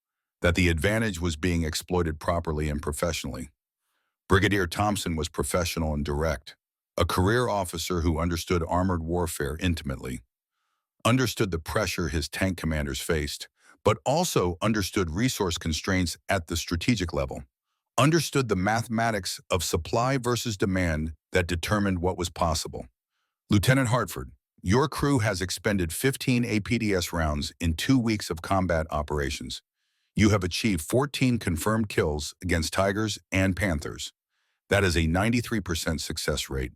That the advantage was being exploited properly and professionally. Brigadier Thompson was professional and direct, a career officer who understood armored warfare intimately, understood the pressure his tank commanders faced, but also understood resource constraints at the strategic level, understood the mathematics of supply versus demand that determined what was possible. Lieutenant Hartford, your crew has expended 15 APDS rounds in 2 weeks of combat operations. You have achieved 14 confirmed kills against Tigers and Panthers. That is a 93% success rate.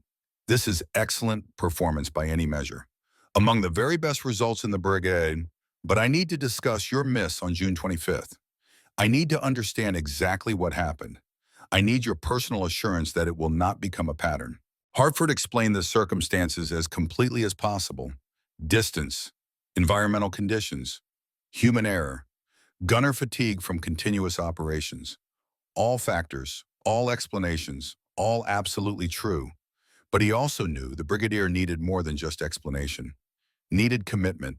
This is excellent performance by any measure. Among the very best results in the brigade, but I need to discuss your miss on June 25th. I need to understand exactly what happened. I need your personal assurance that it will not become a pattern. Hartford explained the circumstances as completely as possible. Distance, environmental conditions, human error, gunner fatigue from continuous operations. All factors, all explanations, all absolutely true. But he also knew the brigadier needed more than just explanation. Needed commitment,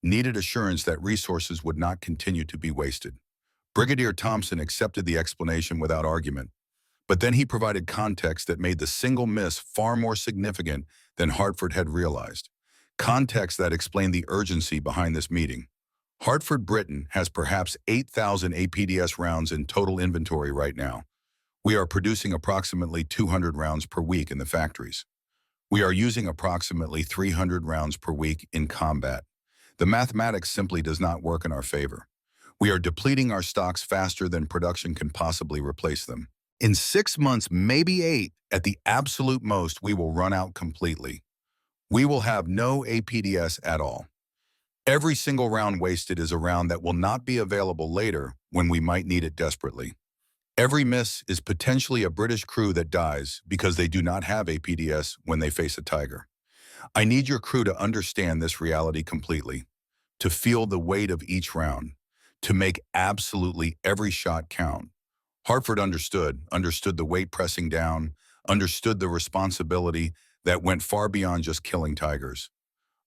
needed assurance that resources would not continue to be wasted. Brigadier Thompson accepted the explanation without argument, but then he provided context that made the single miss far more significant than Hartford had realized. Context that explained the urgency behind this meeting. Hartford, Britain has perhaps 8,000 APDS rounds in total inventory right now. We are producing approximately 200 rounds per week in the factories. We are using approximately 300 rounds per week in combat. The mathematics simply does not work in our favor. We are depleting our stocks faster than production can possibly replace them. In 6 months, maybe 8, at the absolute most, we will run out completely. We will have no APDS at all. Every single round wasted is a round that will not be available later when we might need it desperately. Every miss is potentially a British crew that dies because they do not have APDS when they face a tiger. I need your crew to understand this reality completely, to feel the weight of each round, to make absolutely every shot count. Hartford understood the weight pressing down, understood the responsibility that went far beyond just killing tigers,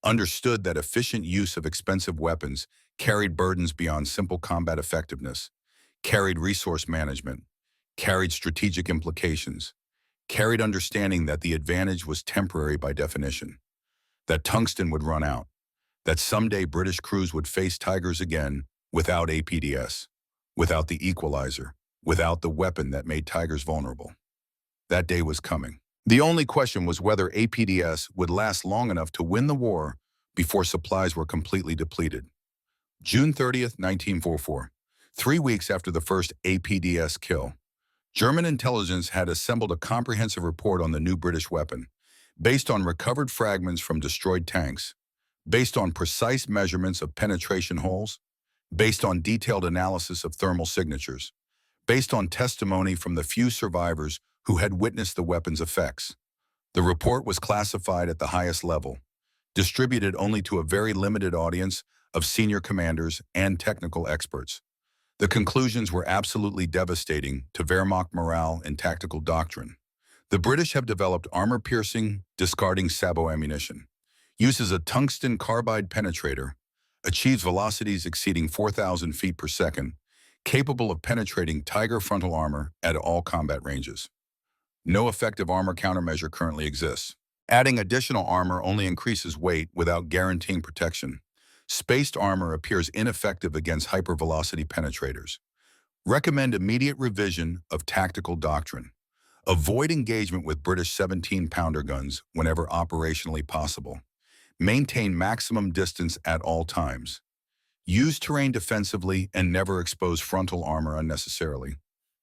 understood that efficient use of expensive weapons carried burdens beyond simple combat effectiveness, carried resource management, carried strategic implications, carried understanding that the advantage was temporary by definition, that tungsten would run out, that someday British crews would face tigers again without APDS, without the equalizer, without the weapon that made tigers vulnerable. That day was coming. The only question was whether APDS would last long enough to win the war before supplies were completely depleted. June 30th, 1944, 3 weeks after the first APDS kill, German intelligence had assembled a comprehensive report on the new British weapon, based on recovered fragments from destroyed tanks, based on precise measurements of penetration holes, based on detailed analysis of thermal signatures, based on testimony from the few survivors who had witnessed the weapon's effects. The report was classified at the highest level, distributed only to a very limited audience of senior commanders and technical experts. The conclusions were absolutely devastating to Wehrmacht morale and tactical doctrine. The British have developed armor-piercing, discarding sabot ammunition, uses a tungsten carbide penetrator, achieves velocities exceeding 4,000 feet per second, capable of penetrating Tiger frontal armor at all combat ranges. No effective armor countermeasure currently exists. Adding additional armor only increases weight without guaranteeing protection. Spaced armor appears ineffective against hypervelocity penetrators. Recommend immediate revision of tactical doctrine. Avoid engagement with British 17-pounder guns whenever operationally possible. Maintain maximum distance at all times. Use terrain defensively and never expose frontal armor unnecessarily,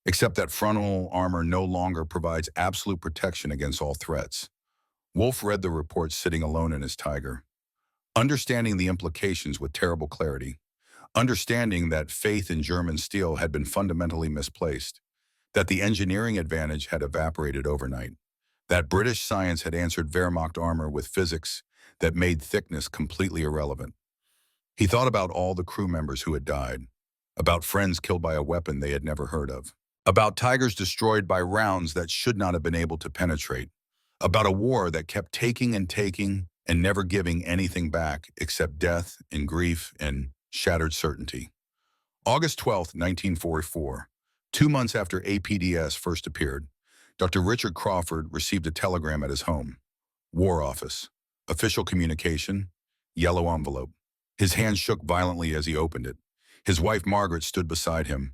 except that frontal armor no longer provides absolute protection against all threats. Wolfe read the report sitting alone in his Tiger, understanding the implications with terrible clarity, understanding that faith in German steel had been fundamentally misplaced, that the engineering advantage had evaporated overnight, that British science had answered Wehrmacht armor with physics that made thickness completely irrelevant. He thought about all the crew members who had died, about friends killed by a weapon they had never heard of, about tigers destroyed by rounds that should not have been able to penetrate, about a war that kept taking and never giving anything back except death and grief and shattered certainty. August 12th, 1944, 2 months after APDS first appeared, Dr. Richard Crawford received a telegram at his home. War Office. Official communication. Yellow envelope. His hand shook violently as he opened it. His wife Margaret stood beside him,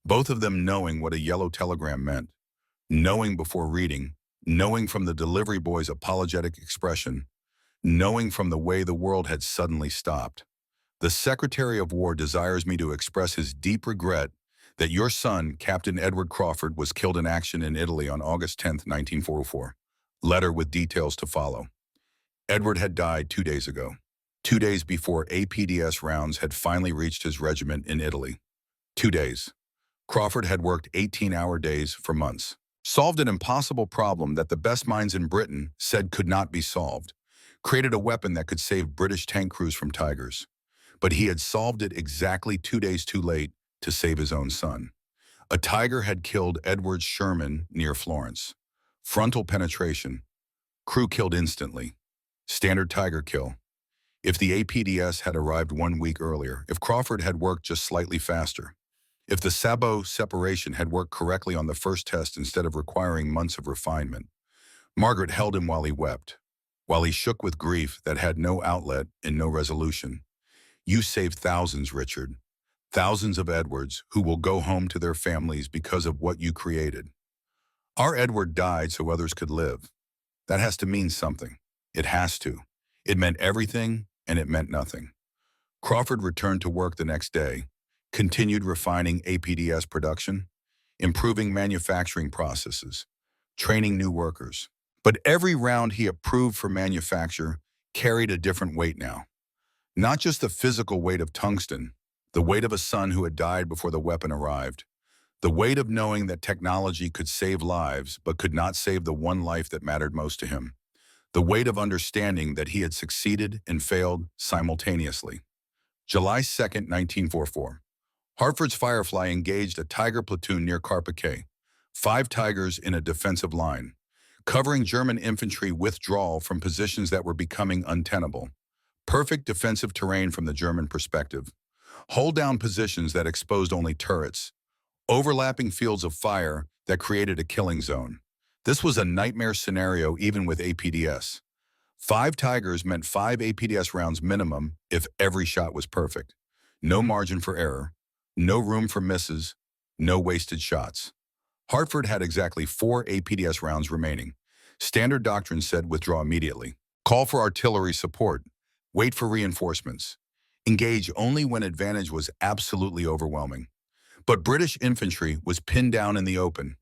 both of them knowing what a yellow telegram meant, knowing before reading, knowing from the delivery boy's apologetic expression, knowing from the way the world had suddenly stopped. The Secretary of War desires me to express his deep regret that your son, Captain Edward Crawford, was killed in action in Italy on August 10th, 1944. Letter with details to follow. Edward had died 2 days ago, 2 days before APDS rounds had finally reached his regiment in Italy. 2 days. Crawford had worked 18-hour days for months, solved an impossible problem that the best minds in Britain said could not be solved, created a weapon that could save British tank crews from tigers. But he had solved it exactly 2 days too late to save his own son. A tiger had killed Edward Sherman near Florence. Frontal penetration. Crew killed instantly. Standard tiger kill. If the APDS had arrived 1 week earlier, if Crawford had worked just slightly faster, if the sabot separation had worked correctly on the first test instead of requiring months of refinement, Margaret held him while he wept, while he shook with grief that had no outlet and no resolution. You saved thousands, Richard. Thousands of Edwards who will go home to their families because of what you created. Our Edward died so others could live. That has to mean something. It has to. It meant everything and it meant nothing. Crawford returned to work the next day, continued refining APDS production, improving manufacturing processes, training new workers. But every round he approved for manufacture carried a different weight now. Not just the physical weight of tungsten, the weight of a son who had died before the weapon arrived, The weight of knowing that technology could save lives but could not save the one life that mattered most to him. The weight of understanding that he had succeeded and failed simultaneously. July 2nd, 1944. Hartford's Firefly engaged a Tiger platoon near Carpiquet. 5 Tigers in a defensive line, covering German infantry withdrawal from positions that were becoming untenable. Perfect defensive terrain from the German perspective. Hold down positions that exposed only turrets. Overlapping fields of fire that created a killing zone. This was a nightmare scenario even with APDS. 5 Tigers meant 5 APDS rounds minimum if every shot was perfect. No margin for error, no room for misses, no wasted shots. Hartford had exactly 4 APDS rounds remaining. Standard doctrine said withdraw immediately. Call for artillery support. Wait for reinforcements. Engage only when advantage was absolutely overwhelming. But British infantry was pinned down in the open,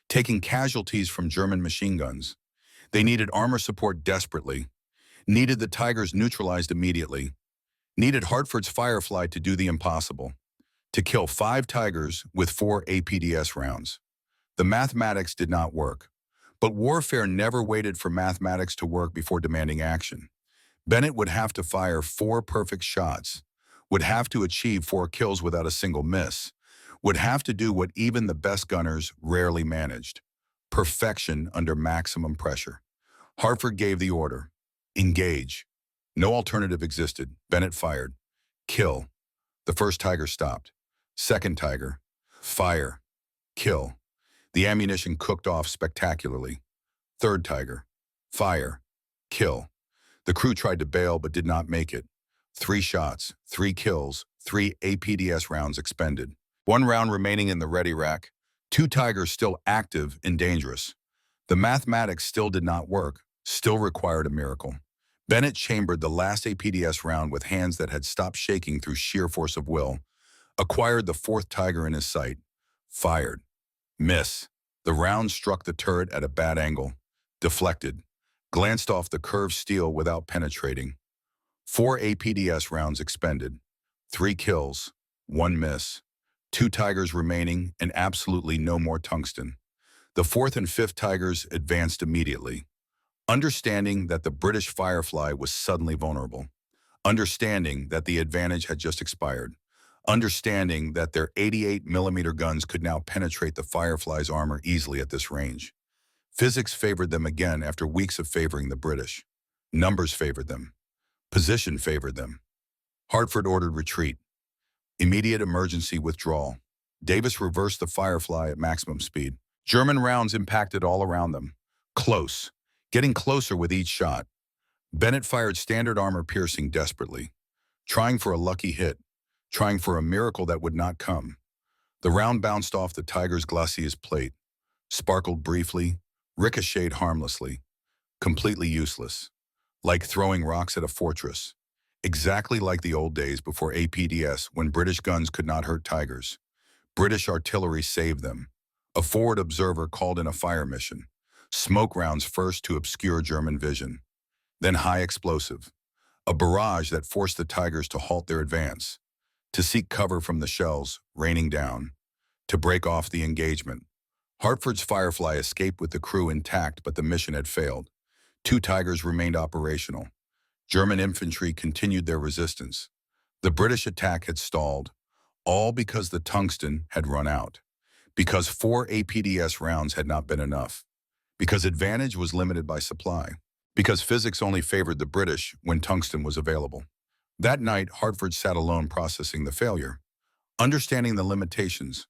taking casualties from German machine guns. They needed armor support desperately, needed the Tigers neutralized immediately, needed Hartford's Firefly to do the impossible, to kill 5 Tigers with 4 APDS rounds. The mathematics did not work, but warfare never waited for mathematics to work before demanding action. Bennett would have to fire 4 perfect shots, would have to achieve 4 kills without a single miss, would have to do what even the best gunners rarely managed: perfection under maximum pressure. Hartford gave the order: engage. No alternative existed. Bennett fired. Kill. The first Tiger stopped. Second Tiger. Fire. Kill. The ammunition cooked off spectacularly. Third Tiger. Fire. Kill. The crew tried to bail but did not make it. 3 shots, 3 kills, 3 APDS rounds expended. 1 round remaining in the ready rack. 2 Tigers still active and dangerous. The mathematics still did not work, still required a miracle. Bennett chambered the last APDS round with hands that had stopped shaking through sheer force of will. Acquired the 4th Tiger in his sight. Fired. Miss. The round struck the turret at a bad angle. Deflected. Glanced off the curved steel without penetrating. 4 APDS rounds expended. 3 kills. 1 miss. 2 Tigers remaining and absolutely no more tungsten. The 4th and 5th Tigers advanced immediately. Understanding that the British Firefly was suddenly vulnerable. Understanding that the advantage had just expired. Understanding that their 88mm guns could now penetrate the Firefly's armor easily at this range. Physics favored them again after weeks of favoring the British. Numbers favored them. Position favored them. Hartford ordered retreat. Immediate emergency withdrawal. Davis reversed the Firefly at maximum speed. German rounds impacted all around them. Close. Getting closer with each shot. Bennett fired standard armor piercing desperately. Trying for a lucky hit. Trying for a miracle that would not come. The round bounced off the Tiger's glacis plate. Sparkled briefly. Ricocheted harmlessly. Completely useless. Like throwing rocks at a fortress. Exactly like the old days before APDS, when British guns could not hurt Tigers. British artillery saved them. A forward observer called in a fire mission. Smoke rounds first to obscure German vision. Then high explosive. A barrage that forced the Tigers to halt their advance. To seek cover from the shells raining down. To break off the engagement. Hartford's Firefly escaped with the crew intact, but the mission had failed. 2 Tigers remained operational. German infantry continued their resistance. The British attack had stalled, all because the tungsten had run out, because 4 APDS rounds had not been enough, because advantage was limited by supply, because physics only favored the British when tungsten was available. That night, Hartford sat alone processing the failure, understanding the limitations,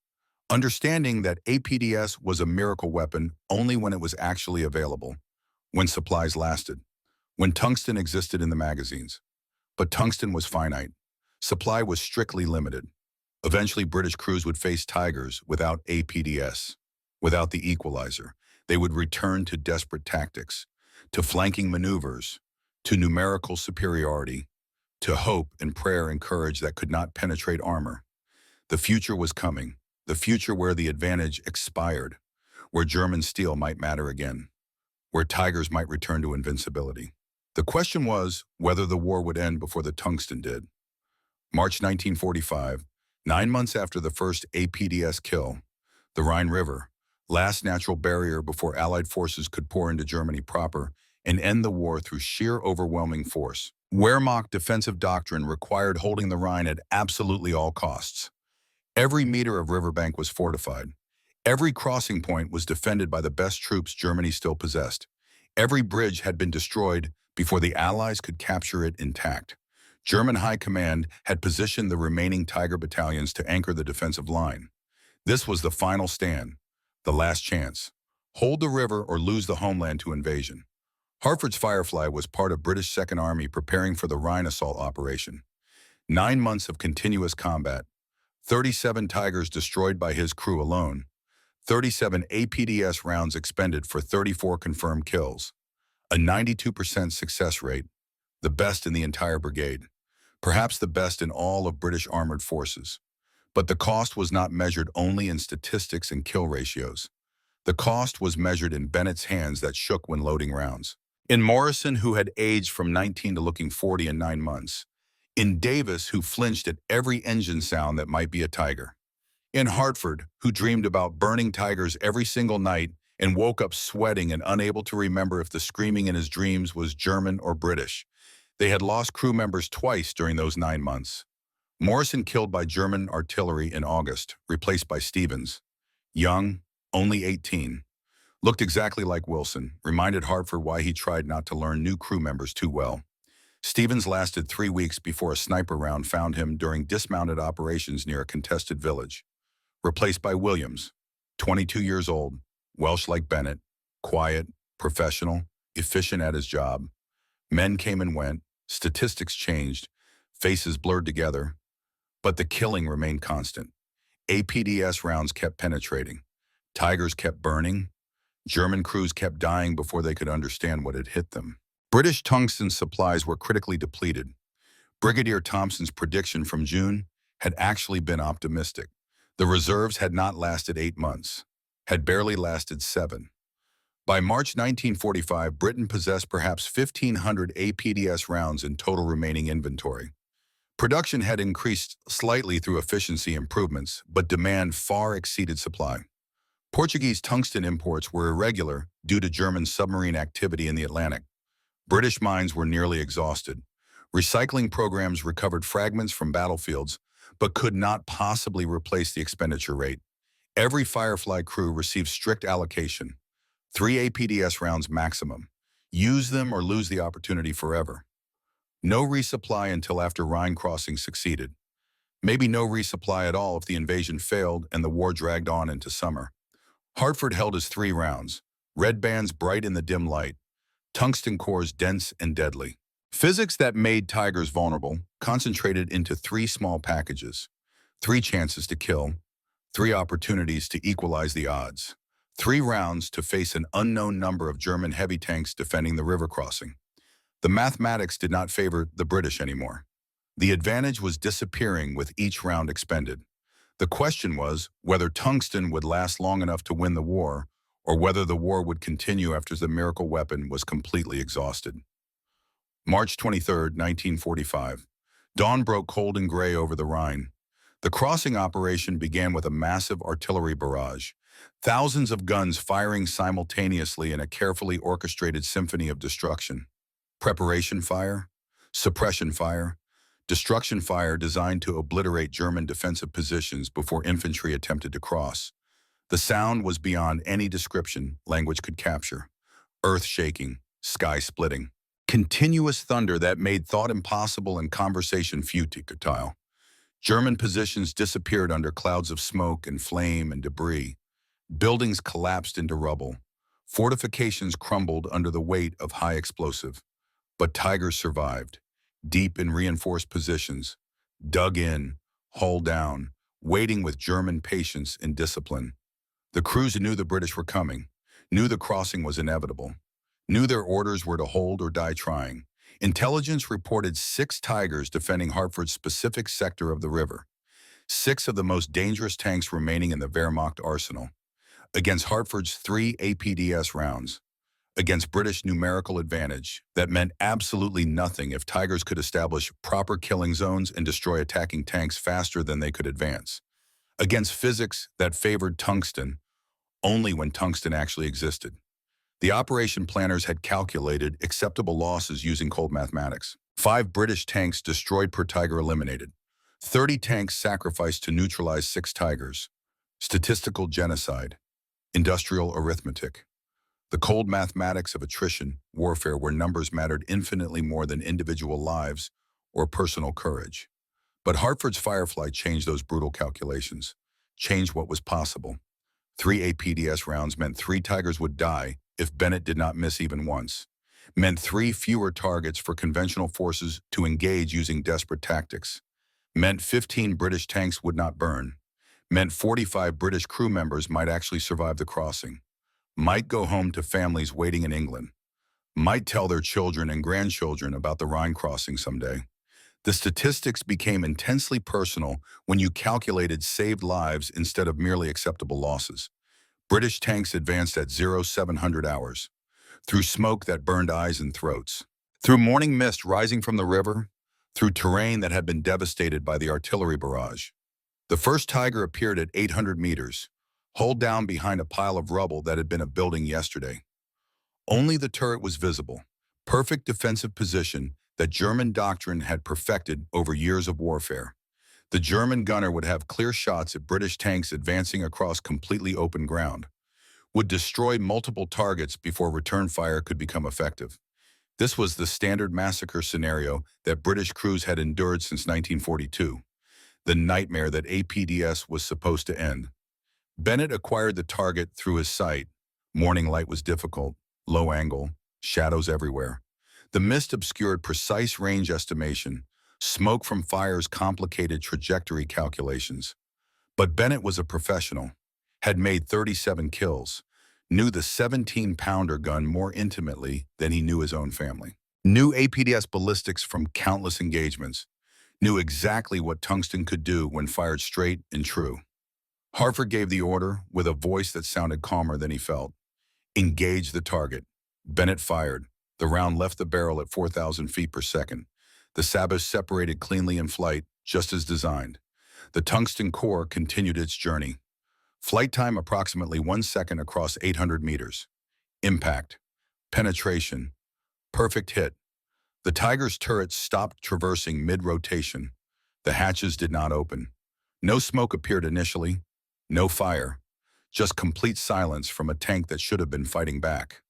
understanding that APDS was a miracle weapon only when it was actually available, when supplies lasted, when tungsten existed in the magazines. But tungsten was finite. Supply was strictly limited. Eventually, British crews would face Tigers without APDS, without the equalizer. They would return to desperate tactics, to flanking maneuvers, to numerical superiority, to hope and prayer and courage that could not penetrate armor. The future was coming, the future where the advantage expired, where German steel might matter again, where Tigers might return to invincibility. The question was whether the war would end before the tungsten did. March 1945, 9 months after the first APDS kill, the Rhine River, last natural barrier before Allied forces could pour into Germany proper and end the war through sheer overwhelming force. Wehrmacht defensive doctrine required holding the Rhine at absolutely all costs. Every meter of riverbank was fortified. Every crossing point was defended by the best troops Germany still possessed. Every bridge had been destroyed before the Allies could capture it intact. German high command had positioned the remaining Tiger battalions to anchor the defensive line. This was the final stand, the last chance. Hold the river or lose the homeland to invasion. Hartford's Firefly was part of British Second Army preparing for the Rhine assault operation. 9 months of continuous combat, 37 Tigers destroyed by his crew alone, 37 APDS rounds expended for 34 confirmed kills, a 92% success rate, the best in the entire brigade, perhaps the best in all of British armored forces. But the cost was not measured only in statistics and kill ratios. The cost was measured in Bennett's hands that shook when loading rounds, in Morrison, who had aged from 19 to looking 40 in 9 months, in Davis, who flinched at every engine sound that might be a Tiger, in Hartford, who dreamed about burning Tigers every single night and woke up sweating and unable to remember if the screaming in his dreams was German or British. They had lost crew members twice during those 9 months. Morrison killed by German artillery in August, replaced by Stevens. Young, only 18. Looked exactly like Wilson, reminded Hartford why he tried not to learn new crew members too well. Stevens lasted 3 weeks before a sniper round found him during dismounted operations near a contested village. Replaced by Williams, 22 years old, Welsh like Bennett, quiet, professional, efficient at his job. Men came and went, statistics changed, faces blurred together, but the killing remained constant. APDS rounds kept penetrating. Tigers kept burning. German crews kept dying before they could understand what had hit them. British tungsten supplies were critically depleted. Brigadier Thompson's prediction from June had actually been optimistic. The reserves had not lasted 8 months, had barely lasted 7. By March 1945, Britain possessed perhaps 1,500 APDS rounds in total remaining inventory. Production had increased slightly through efficiency improvements, but demand far exceeded supply. Portuguese tungsten imports were irregular due to German submarine activity in the Atlantic. British mines were nearly exhausted. Recycling programs recovered fragments from battlefields, but could not possibly replace the expenditure rate. Every Firefly crew received strict allocation, 3 APDS rounds maximum. Use them or lose the opportunity forever. No resupply until after Rhine crossing succeeded. Maybe no resupply at all if the invasion failed and the war dragged on into summer. Hartford held his 3 rounds, red bands bright in the dim light, tungsten cores dense and deadly. Physics that made Tigers vulnerable concentrated into 3 small packages, 3 chances to kill, 3 opportunities to equalize the odds, 3 rounds to face an unknown number of German heavy tanks defending the river crossing. The mathematics did not favor the British anymore. The advantage was disappearing with each round expended. The question was whether tungsten would last long enough to win the war, or whether the war would continue after the miracle weapon was completely exhausted. March 23, 1945. Dawn broke cold and gray over the Rhine. The crossing operation began with a massive artillery barrage, thousands of guns firing simultaneously in a carefully orchestrated symphony of destruction. Preparation fire, suppression fire, destruction fire designed to obliterate German defensive positions before infantry attempted to cross. The sound was beyond any description language could capture. Earth-shaking, sky-splitting. Continuous thunder that made thought impossible and conversation futile. German positions disappeared under clouds of smoke and flame and debris. Buildings collapsed into rubble. Fortifications crumbled under the weight of high explosive. But Tigers survived, deep in reinforced positions, dug in, hull down, waiting with German patience and discipline. The crews knew the British were coming, knew the crossing was inevitable, knew their orders were to hold or die trying. Intelligence reported 6 Tigers defending Hartford's specific sector of the river, 6 of the most dangerous tanks remaining in the Wehrmacht arsenal, against Hartford's 3 APDS rounds. Against British numerical advantage, that meant absolutely nothing if Tigers could establish proper killing zones and destroy attacking tanks faster than they could advance. against physics that favored tungsten only when tungsten actually existed. The operation planners had calculated acceptable losses using cold mathematics. 5 British tanks destroyed per Tiger eliminated. 30 tanks sacrificed to neutralize 6 Tigers. Statistical genocide. Industrial arithmetic. The cold mathematics of attrition, warfare where numbers mattered infinitely more than individual lives or personal courage. But Hartford's Firefly changed those brutal calculations, changed what was possible. 3 APDS rounds meant 3 Tigers would die if Bennett did not miss even once. Meant 3 fewer targets for conventional forces to engage using desperate tactics. Meant 15 British tanks would not burn. Meant 45 British crew members might actually survive the crossing. Might go home to families waiting in England. Might tell their children and grandchildren about the Rhine crossing someday. The statistics became intensely personal when you calculated saved lives instead of merely acceptable losses. British tanks advanced at 0700 hours, through smoke that burned eyes and throats, through morning mist rising from the river, through terrain that had been devastated by the artillery barrage. The first Tiger appeared at 800 meters, hull down behind a pile of rubble that had been a building yesterday. Only the turret was visible, perfect defensive position that German doctrine had perfected over years of warfare. The German gunner would have clear shots at British tanks advancing across completely open ground, would destroy multiple targets before return fire could become effective. This was the standard massacre scenario that British crews had endured since 1942, the nightmare that APDS was supposed to end. Bennett acquired the target through his sight. Morning light was difficult, low angle, shadows everywhere. The mist obscured precise range estimation. Smoke from fires complicated trajectory calculations. But Bennett was a professional, had made 37 kills, knew the 17-pounder gun more intimately than he knew his own family, knew APDS ballistics from countless engagements, knew exactly what tungsten could do when fired straight and true. Hartford gave the order with a voice that sounded calmer than he felt. Engage the target. Bennett fired. The round left the barrel at 4,000 feet per second. The sabres separated cleanly in flight, just as designed. The tungsten core continued its journey. Flight time approximately 1 second across 800 meters. Impact. Penetration. Perfect hit. The Tiger's turrets stopped traversing mid-rotation. The hatches did not open. No smoke appeared initially. No fire. Just complete silence from a tank that should have been fighting back.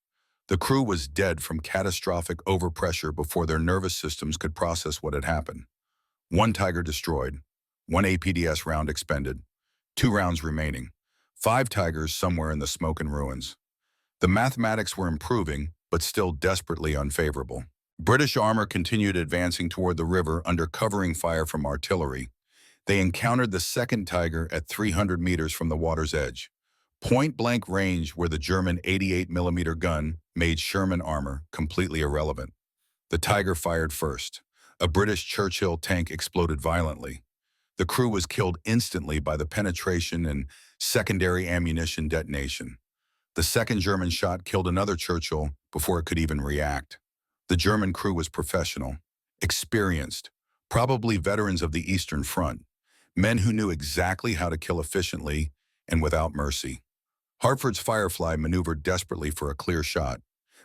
The crew was dead from catastrophic overpressure before their nervous systems could process what had happened. 1 Tiger destroyed, 1 APDS round expended, 2 rounds remaining, 5 Tigers somewhere in the smoke and ruins. The mathematics were improving, but still desperately unfavorable. British armor continued advancing toward the river under covering fire from artillery. They encountered the second Tiger at 300 meters from the water's edge. Point-blank range where the German 88mm gun made Sherman armor completely irrelevant. The Tiger fired first. A British Churchill tank exploded violently. The crew was killed instantly by the penetration and secondary ammunition detonation. The second German shot killed another Churchill before it could even react. The German crew was professional, experienced, probably veterans of the Eastern Front, men who knew exactly how to kill efficiently and without mercy. Hartford's Firefly maneuvered desperately for a clear shot.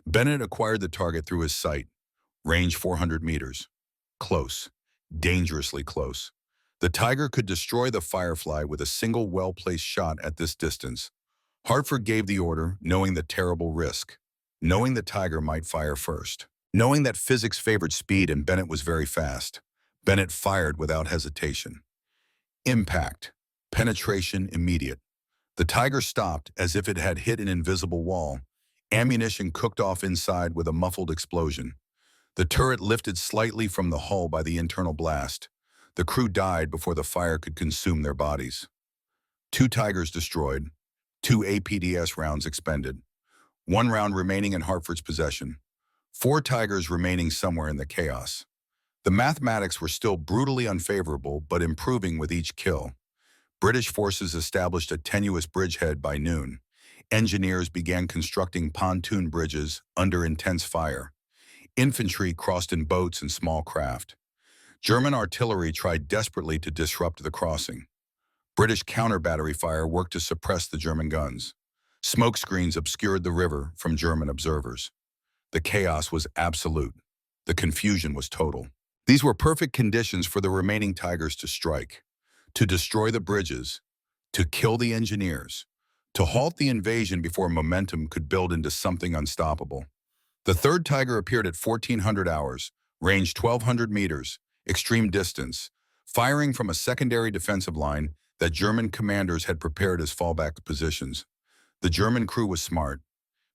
Bennett acquired the target through his sight. Range 400 meters. Close. Dangerously close. The Tiger could destroy the Firefly with a single well-placed shot at this distance. Hartford gave the order, knowing the terrible risk. Knowing the Tiger might fire first. Knowing that physics favored speed and Bennett was very fast. Bennett fired without hesitation. Impact. Penetration immediate. The Tiger stopped as if it had hit an invisible wall. Ammunition cooked off inside with a muffled explosion. The turret lifted slightly from the hull by the internal blast. The crew died before the fire could consume their bodies. 2 Tigers destroyed. 2 APDS rounds expended. 1 round remaining in Hartford's possession. 4 Tigers remaining somewhere in the chaos. The mathematics were still brutally unfavorable, but improving with each kill. British forces established a tenuous bridgehead by noon. Engineers began constructing pontoon bridges under intense fire. Infantry crossed in boats and small craft. German artillery tried desperately to disrupt the crossing. British counter-battery fire worked to suppress the German guns. Smoke screens obscured the river from German observers. The chaos was absolute. The confusion was total. These were perfect conditions for the remaining Tigers to strike, to destroy the bridges, to kill the engineers, to halt the invasion before momentum could build into something unstoppable. The third Tiger appeared at 1400 hours, range 1200 meters, extreme distance, firing from a secondary defensive line that German commanders had prepared as fallback positions. The German crew was smart,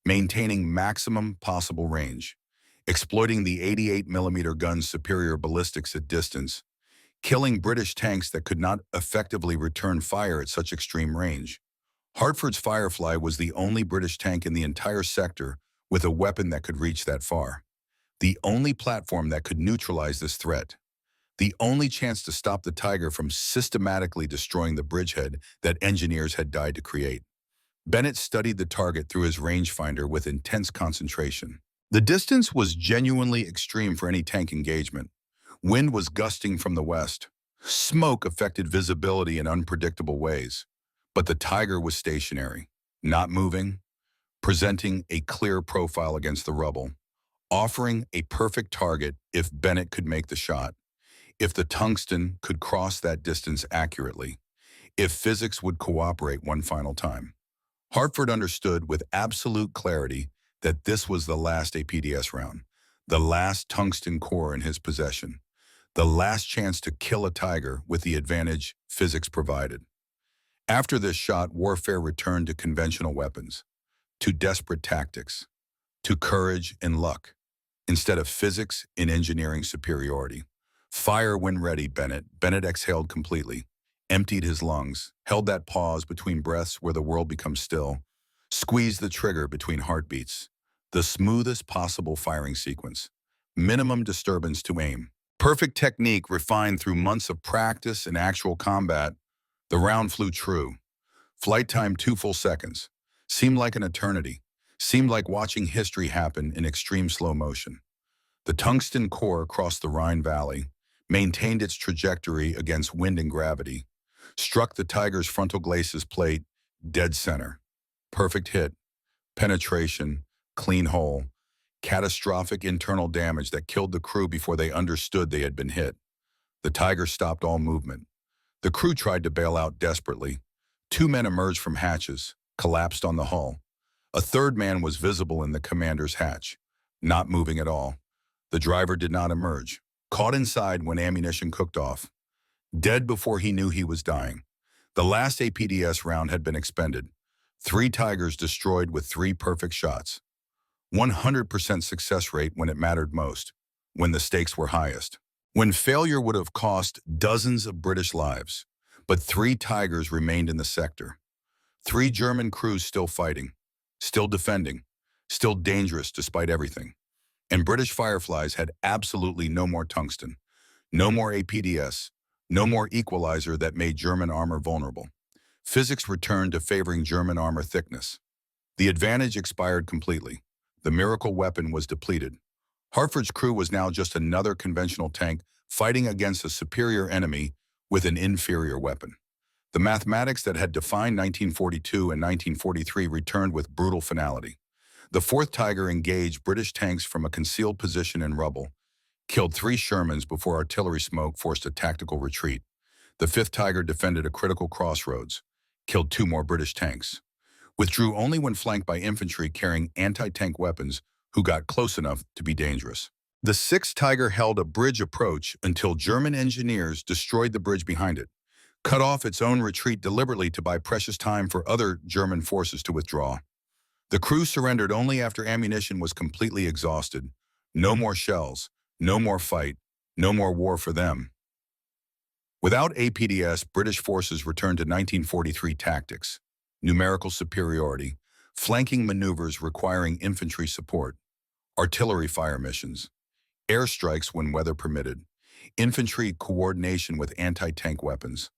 maintaining maximum possible range, exploiting the 88mm gun's superior ballistics at distance, killing British tanks that could not effectively return fire at such extreme range. Hartford's Firefly was the only British tank in the entire sector with a weapon that could reach that far. The only platform that could neutralize this threat. The only chance to stop the Tiger from systematically destroying the bridgehead that engineers had died to create. Bennett studied the target through his rangefinder with intense concentration. The distance was genuinely extreme for any tank engagement. Wind was gusting from the west. Smoke affected visibility in unpredictable ways. But the Tiger was stationary, not moving, presenting a clear profile against the rubble, offering a perfect target if Bennett could make the shot, if the tungsten could cross that distance accurately, if physics would cooperate one final time. Hartford understood with absolute clarity that this was the last APDS round, the last tungsten core in his possession, the last chance to kill a Tiger with the advantage physics provided. After this shot, warfare returned to conventional weapons, to desperate tactics, to courage and luck, instead of physics and engineering superiority. Fire when ready, Bennett. Bennett exhaled completely, emptied his lungs, held that pause between breaths where the world becomes still, squeezed the trigger between heartbeats. The smoothest possible firing sequence. Minimum disturbance to aim. Perfect technique refined through months of practice and actual combat. The round flew true. Flight time 2 full seconds. Seemed like an eternity. Seemed like watching history happen in extreme slow motion. The tungsten core crossed the Rhine Valley, maintained its trajectory against wind and gravity, struck the Tiger's frontal glacis plate, dead center. Perfect hit. Penetration, clean hole, catastrophic internal damage that killed the crew before they understood they had been hit. The Tiger stopped all movement. The crew tried to bail out desperately. 2 men emerged from hatches, collapsed on the hull. A third man was visible in the commander's hatch, not moving at all. The driver did not emerge, caught inside when ammunition cooked off, dead before he knew he was dying. The last APDS round had been expended. 3 Tigers destroyed with 3 perfect shots. 100% success rate when it mattered most, when the stakes were highest, when failure would have cost dozens of British lives. But 3 Tigers remained in the sector. 3 German crews still fighting, still defending, still dangerous despite everything. And British Fireflies had absolutely no more tungsten, no more APDS, no more equalizer that made German armor vulnerable. Physics returned to favoring German armor thickness. The advantage expired completely. The miracle weapon was depleted. Hartford's crew was now just another conventional tank fighting against a superior enemy with an inferior weapon. The mathematics that had defined 1942 and 1943 returned with brutal finality. The 4th Tiger engaged British tanks from a concealed position in rubble, killed 3 Shermans before artillery smoke forced a tactical retreat. The 5th Tiger defended a critical crossroads, killed 2 more British tanks, withdrew only when flanked by infantry carrying anti-tank weapons who got close enough to be dangerous. The 6th Tiger held a bridge approach until German engineers destroyed the bridge behind it, cut off its own retreat deliberately to buy precious time for other German forces to withdraw. The crew surrendered only after ammunition was completely exhausted. No more shells, no more fight, no more war for them. Without APDS, British forces returned to 1943 tactics, numerical superiority, flanking maneuvers requiring infantry support, artillery fire missions, airstrikes when weather permitted, infantry coordination with anti-tank weapons.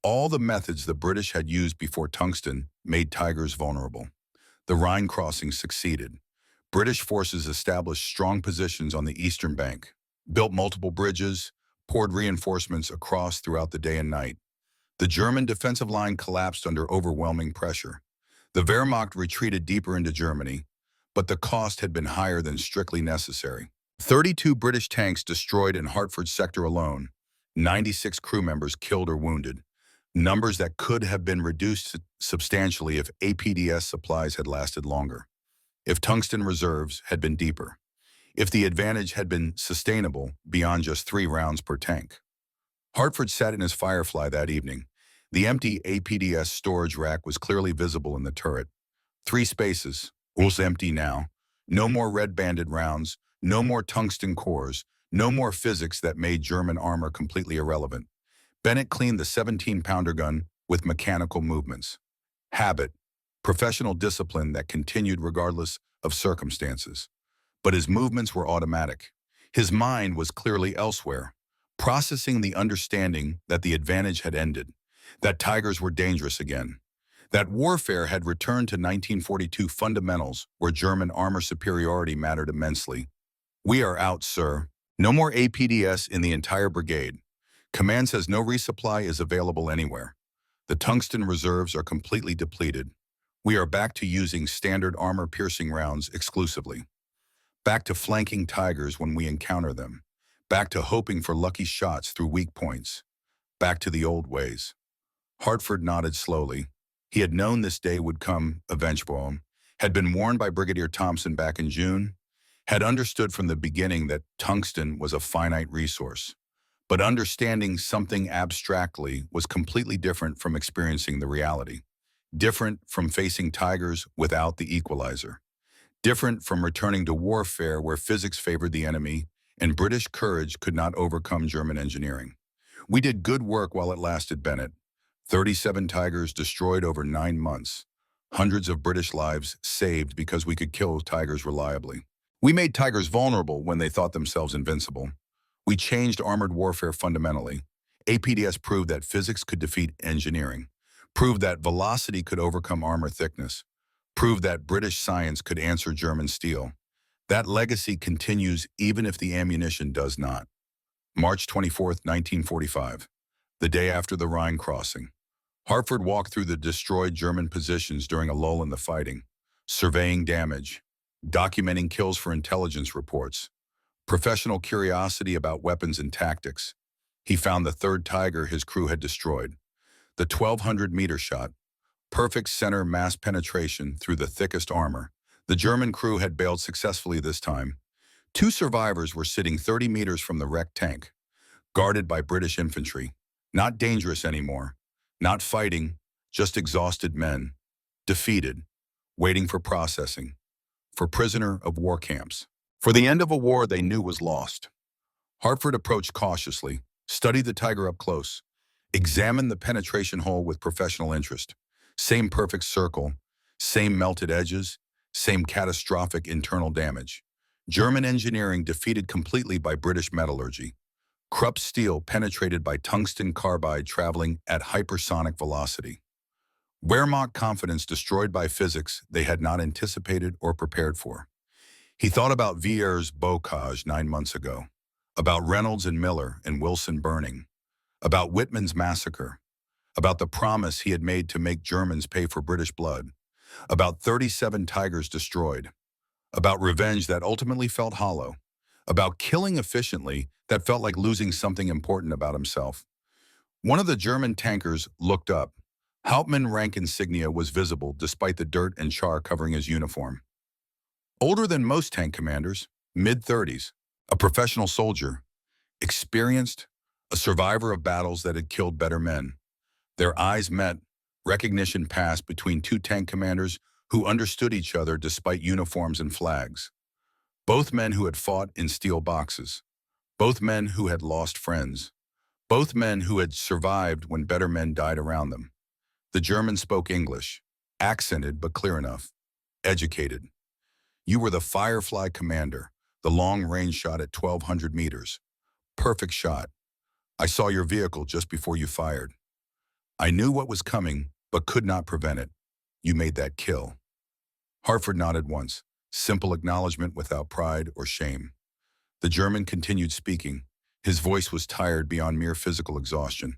All the methods the British had used before tungsten made Tigers vulnerable. The Rhine crossing succeeded. British forces established strong positions on the eastern bank, built multiple bridges, poured reinforcements across throughout the day and night. The German defensive line collapsed under overwhelming pressure. The Wehrmacht retreated deeper into Germany, but the cost had been higher than strictly necessary. 32 British tanks destroyed in Hartford sector alone, 96 crew members killed or wounded, numbers that could have been reduced substantially if APDS supplies had lasted longer, if tungsten reserves had been deeper, if the advantage had been sustainable beyond just 3 rounds per tank. Hartford sat in his Firefly that evening. The empty APDS storage rack was clearly visible in the turret. 3 spaces, was empty now. No more red-banded rounds, no more tungsten cores, no more physics that made German armor completely irrelevant. Bennett cleaned the 17-pounder gun with mechanical movements. Habit, professional discipline that continued regardless of circumstances. But his movements were automatic. His mind was clearly elsewhere, processing the understanding that the advantage had ended, that tigers were dangerous again, that warfare had returned to 1942 fundamentals where German armor superiority mattered immensely. "We are out, sir. No more APDS in the entire brigade. Command says no resupply is available anywhere. The tungsten reserves are completely depleted. We are back to using standard armor-piercing rounds exclusively. Back to flanking tigers when we encounter them. Back to hoping for lucky shots through weak points. Back to the old ways." Hartford nodded slowly. He had known this day would come eventually, had been warned by Brigadier Thompson back in June, had understood from the beginning that tungsten was a finite resource. But understanding something abstractly was completely different from experiencing the reality, different from facing tigers without the equalizer, different from returning to warfare where physics favored the enemy and British courage could not overcome German engineering. "We did good work while it lasted, Bennett. 37 tigers destroyed over 9 months. Hundreds of British lives saved because we could kill tigers reliably. We made tigers vulnerable when they thought themselves invincible. We changed armored warfare fundamentally. APDS proved that physics could defeat engineering, proved that velocity could overcome armor thickness, proved that British science could answer German steel. That legacy continues even if the ammunition does not." March 24, 1945, the day after the Rhine crossing. Hartford walked through the destroyed German positions during a lull in the fighting, surveying damage, documenting kills for intelligence reports, professional curiosity about weapons and tactics. He found the 3rd Tiger his crew had destroyed. The 1,200-meter shot, perfect center mass penetration through the thickest armor. The German crew had bailed successfully this time. 2 survivors were sitting 30 meters from the wrecked tank, guarded by British infantry. Not dangerous anymore, not fighting, just exhausted men, defeated, waiting for processing, for prisoner of war camps, for the end of a war they knew was lost. Hartford approached cautiously, studied the tiger up close, examined the penetration hole with professional interest. Same perfect circle, same melted edges, same catastrophic internal damage. German engineering defeated completely by British metallurgy. Krupp steel penetrated by tungsten carbide traveling at hypersonic velocity. Wehrmacht confidence destroyed by physics they had not anticipated or prepared for. He thought about Vier's bocage 9 months ago, about Reynolds and Miller and Wilson burning, about Whitman's massacre, about the promise he had made to make Germans pay for British blood, about 37 tigers destroyed, about revenge that ultimately felt hollow, about killing efficiently that felt like losing something important about himself. One of the German tankers looked up. Hauptmann rank insignia was visible despite the dirt and char covering his uniform. Older than most tank commanders, mid-30s, a professional soldier, experienced, a survivor of battles that had killed better men. Their eyes met, recognition passed between 2 tank commanders who understood each other despite uniforms and flags. Both men who had fought in steel boxes. Both men who had lost friends. Both men who had survived when better men died around them. The German spoke English, accented but clear enough, educated. "You were the Firefly commander, the long-range shot at 1,200 meters. Perfect shot. I saw your vehicle just before you fired. I knew what was coming, but could not prevent it. You made that kill." Hartford nodded once, simple acknowledgement without pride or shame. The German continued speaking. His voice was tired beyond mere physical exhaustion.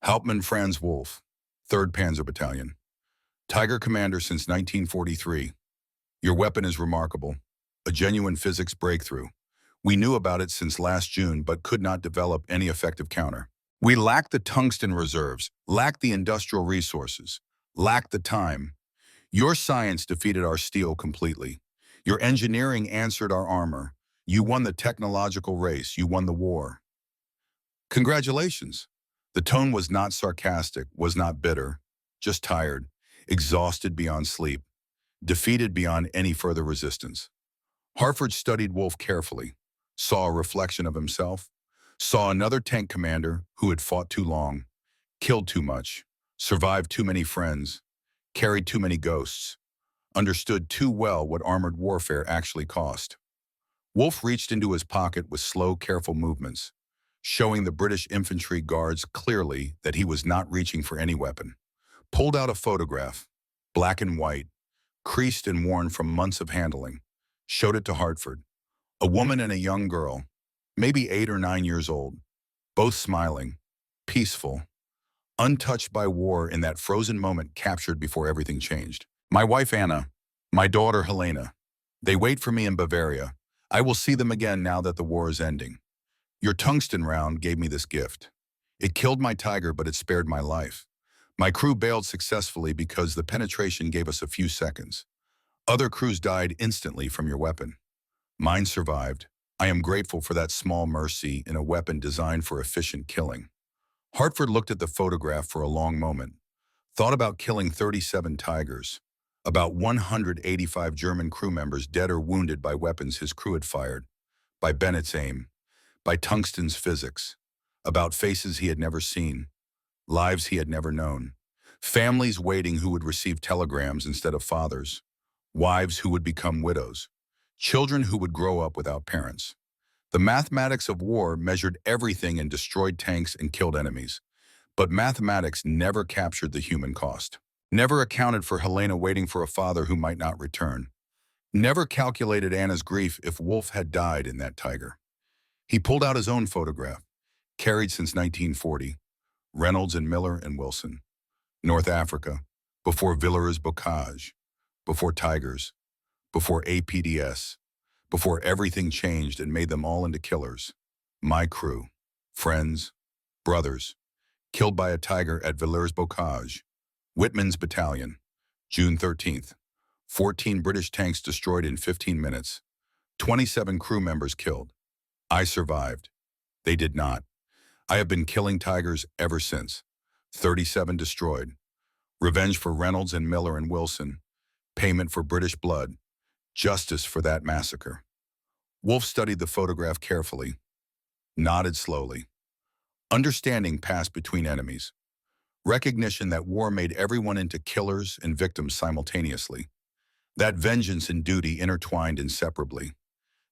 Hauptmann Franz Wolf, 3rd Panzer Battalion. Tiger Commander since 1943. Your weapon is remarkable. A genuine physics breakthrough. We knew about it since last June, but could not develop any effective counter. We lacked the tungsten reserves, lacked the industrial resources, lacked the time. Your science defeated our steel completely. Your engineering answered our armor. You won the technological race. You won the war. Congratulations. The tone was not sarcastic, was not bitter, just tired, exhausted beyond sleep, defeated beyond any further resistance. Hartford studied Wolf carefully, saw a reflection of himself, saw another tank commander who had fought too long, killed too much, survived too many friends, carried too many ghosts, understood too well what armored warfare actually cost. Wolf reached into his pocket with slow, careful movements, showing the British infantry guards clearly that he was not reaching for any weapon. Pulled out a photograph, black and white, creased and worn from months of handling, showed it to Hartford. A woman and a young girl, maybe 8 or 9 years old, both smiling, peaceful, untouched by war in that frozen moment captured before everything changed. My wife Anna, my daughter Helena, they wait for me in Bavaria. I will see them again now that the war is ending. Your tungsten round gave me this gift. It killed my Tiger, but it spared my life. My crew bailed successfully because the penetration gave us a few seconds. Other crews died instantly from your weapon. Mine survived. I am grateful for that small mercy in a weapon designed for efficient killing. Hartford looked at the photograph for a long moment, thought about killing 37 Tigers, about 185 German crew members dead or wounded by weapons his crew had fired, by Bennett's aim, by tungsten's physics, about faces he had never seen, lives he had never known, families waiting who would receive telegrams instead of fathers, wives who would become widows, children who would grow up without parents. The mathematics of war measured everything and destroyed tanks and killed enemies. But mathematics never captured the human cost. Never accounted for Helena waiting for a father who might not return. Never calculated Anna's grief if Wolf had died in that Tiger. He pulled out his own photograph, carried since 1940, Reynolds and Miller and Wilson. North Africa, before Villers Bocage, before Tigers, before APDS, before everything changed and made them all into killers. My crew, friends, brothers, killed by a Tiger at Villers Bocage, Whitman's battalion, June 13th. 14 British tanks destroyed in 15 minutes. 27 crew members killed. I survived. They did not. I have been killing Tigers ever since. 37 destroyed. Revenge for Reynolds and Miller and Wilson. Payment for British blood. Justice for that massacre. Wolf studied the photograph carefully, nodded slowly. Understanding passed between enemies. Recognition that war made everyone into killers and victims simultaneously. That vengeance and duty intertwined inseparably.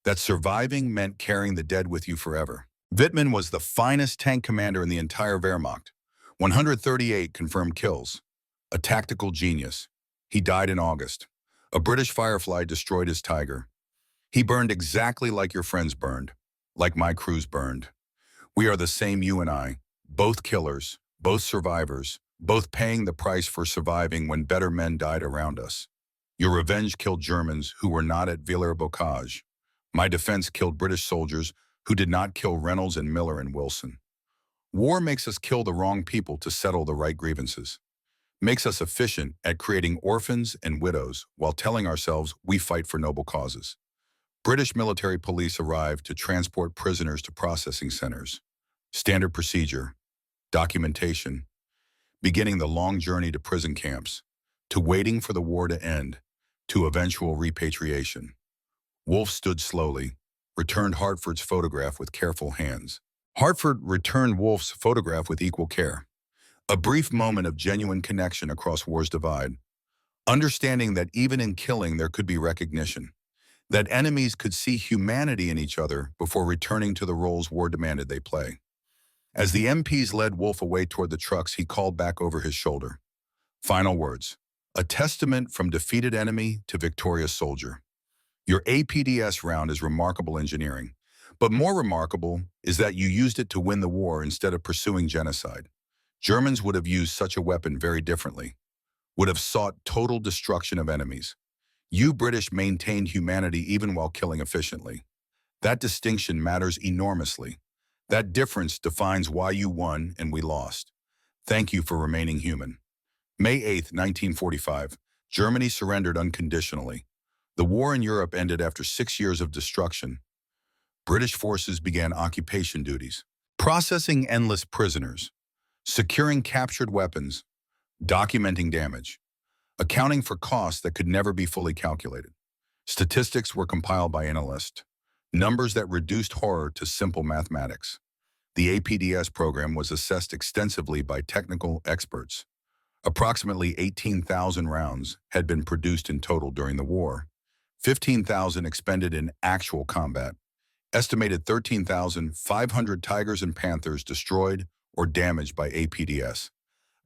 That surviving meant carrying the dead with you forever. Wittmann was the finest tank commander in the entire Wehrmacht. 138 confirmed kills. A tactical genius. He died in August. A British Firefly destroyed his Tiger. He burned exactly like your friends burned, like my crews burned. We are the same, you and I, both killers, both survivors, both paying the price for surviving when better men died around us. Your revenge killed Germans who were not at Villers-Bocage. My defense killed British soldiers who did not kill Reynolds and Miller and Wilson. War makes us kill the wrong people to settle the right grievances. Makes us efficient at creating orphans and widows while telling ourselves we fight for noble causes. British military police arrived to transport prisoners to processing centers. Standard procedure, documentation, beginning the long journey to prison camps, to waiting for the war to end, to eventual repatriation. Wolf stood slowly, returned Hartford's photograph with careful hands. Hartford returned Wolf's photograph with equal care. A brief moment of genuine connection across war's divide. Understanding that even in killing there could be recognition. That enemies could see humanity in each other before returning to the roles war demanded they play. As the MPs led Wolf away toward the trucks, he called back over his shoulder. Final words. A testament from defeated enemy to victorious soldier. Your APDS round is remarkable engineering, but more remarkable is that you used it to win the war instead of pursuing genocide. Germans would have used such a weapon very differently, would have sought total destruction of enemies. You British maintained humanity even while killing efficiently. That distinction matters enormously. That difference defines why you won and we lost. Thank you for remaining human. May 8, 1945, Germany surrendered unconditionally. The war in Europe ended after 6 years of destruction. British forces began occupation duties, processing endless prisoners, securing captured weapons, documenting damage, accounting for costs that could never be fully calculated. Statistics were compiled by analysts, numbers that reduced horror to simple mathematics. The APDS program was assessed extensively by technical experts. Approximately 18,000 rounds had been produced in total during the war, 15,000 expended in actual combat, estimated 13,500 Tigers and Panthers destroyed or damaged by APDS,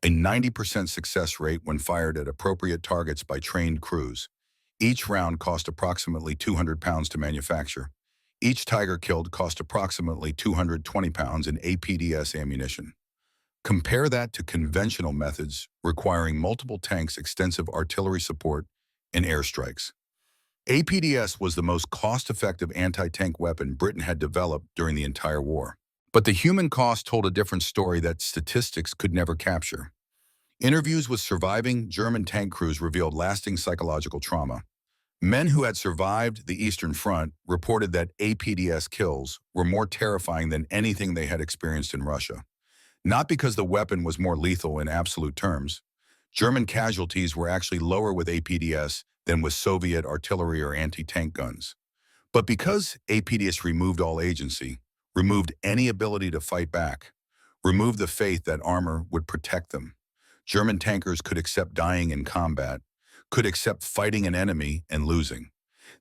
a 90% success rate when fired at appropriate targets by trained crews. Each round cost approximately 200 pounds to manufacture. Each Tiger killed cost approximately 220 pounds in APDS ammunition. Compare that to conventional methods requiring multiple tanks, extensive artillery support, and airstrikes. APDS was the most cost-effective anti-tank weapon Britain had developed during the entire war. But the human cost told a different story that statistics could never capture. Interviews with surviving German tank crews revealed lasting psychological trauma. Men who had survived the Eastern Front reported that APDS kills were more terrifying than anything they had experienced in Russia. Not because the weapon was more lethal in absolute terms. German casualties were actually lower with APDS than with Soviet artillery or anti-tank guns. But because APDS removed all agency, removed any ability to fight back, removed the faith that armor would protect them, German tankers could accept dying in combat, could accept fighting an enemy and losing.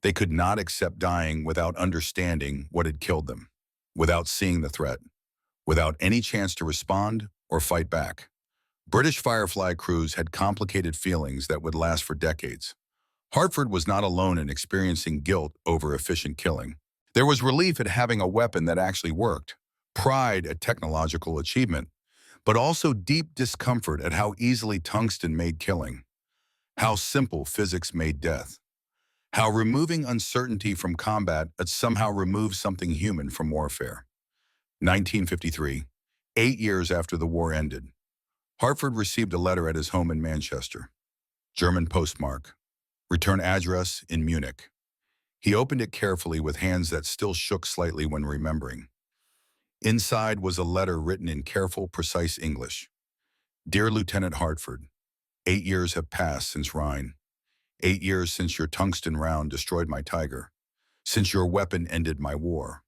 They could not accept dying without understanding what had killed them, without seeing the threat, without any chance to respond or fight back. British Firefly crews had complicated feelings that would last for decades. Hartford was not alone in experiencing guilt over efficient killing. There was relief at having a weapon that actually worked, pride at technological achievement, but also deep discomfort at how easily tungsten made killing, how simple physics made death, how removing uncertainty from combat had somehow removed something human from warfare. 1953, 8 years after the war ended, Hartford received a letter at his home in Manchester. German postmark. Return address in Munich. He opened it carefully with hands that still shook slightly when remembering. Inside was a letter written in careful, precise English. Dear Lieutenant Hartford, 8 years have passed since Rhine. 8 years since your tungsten round destroyed my Tiger. Since your weapon ended my war.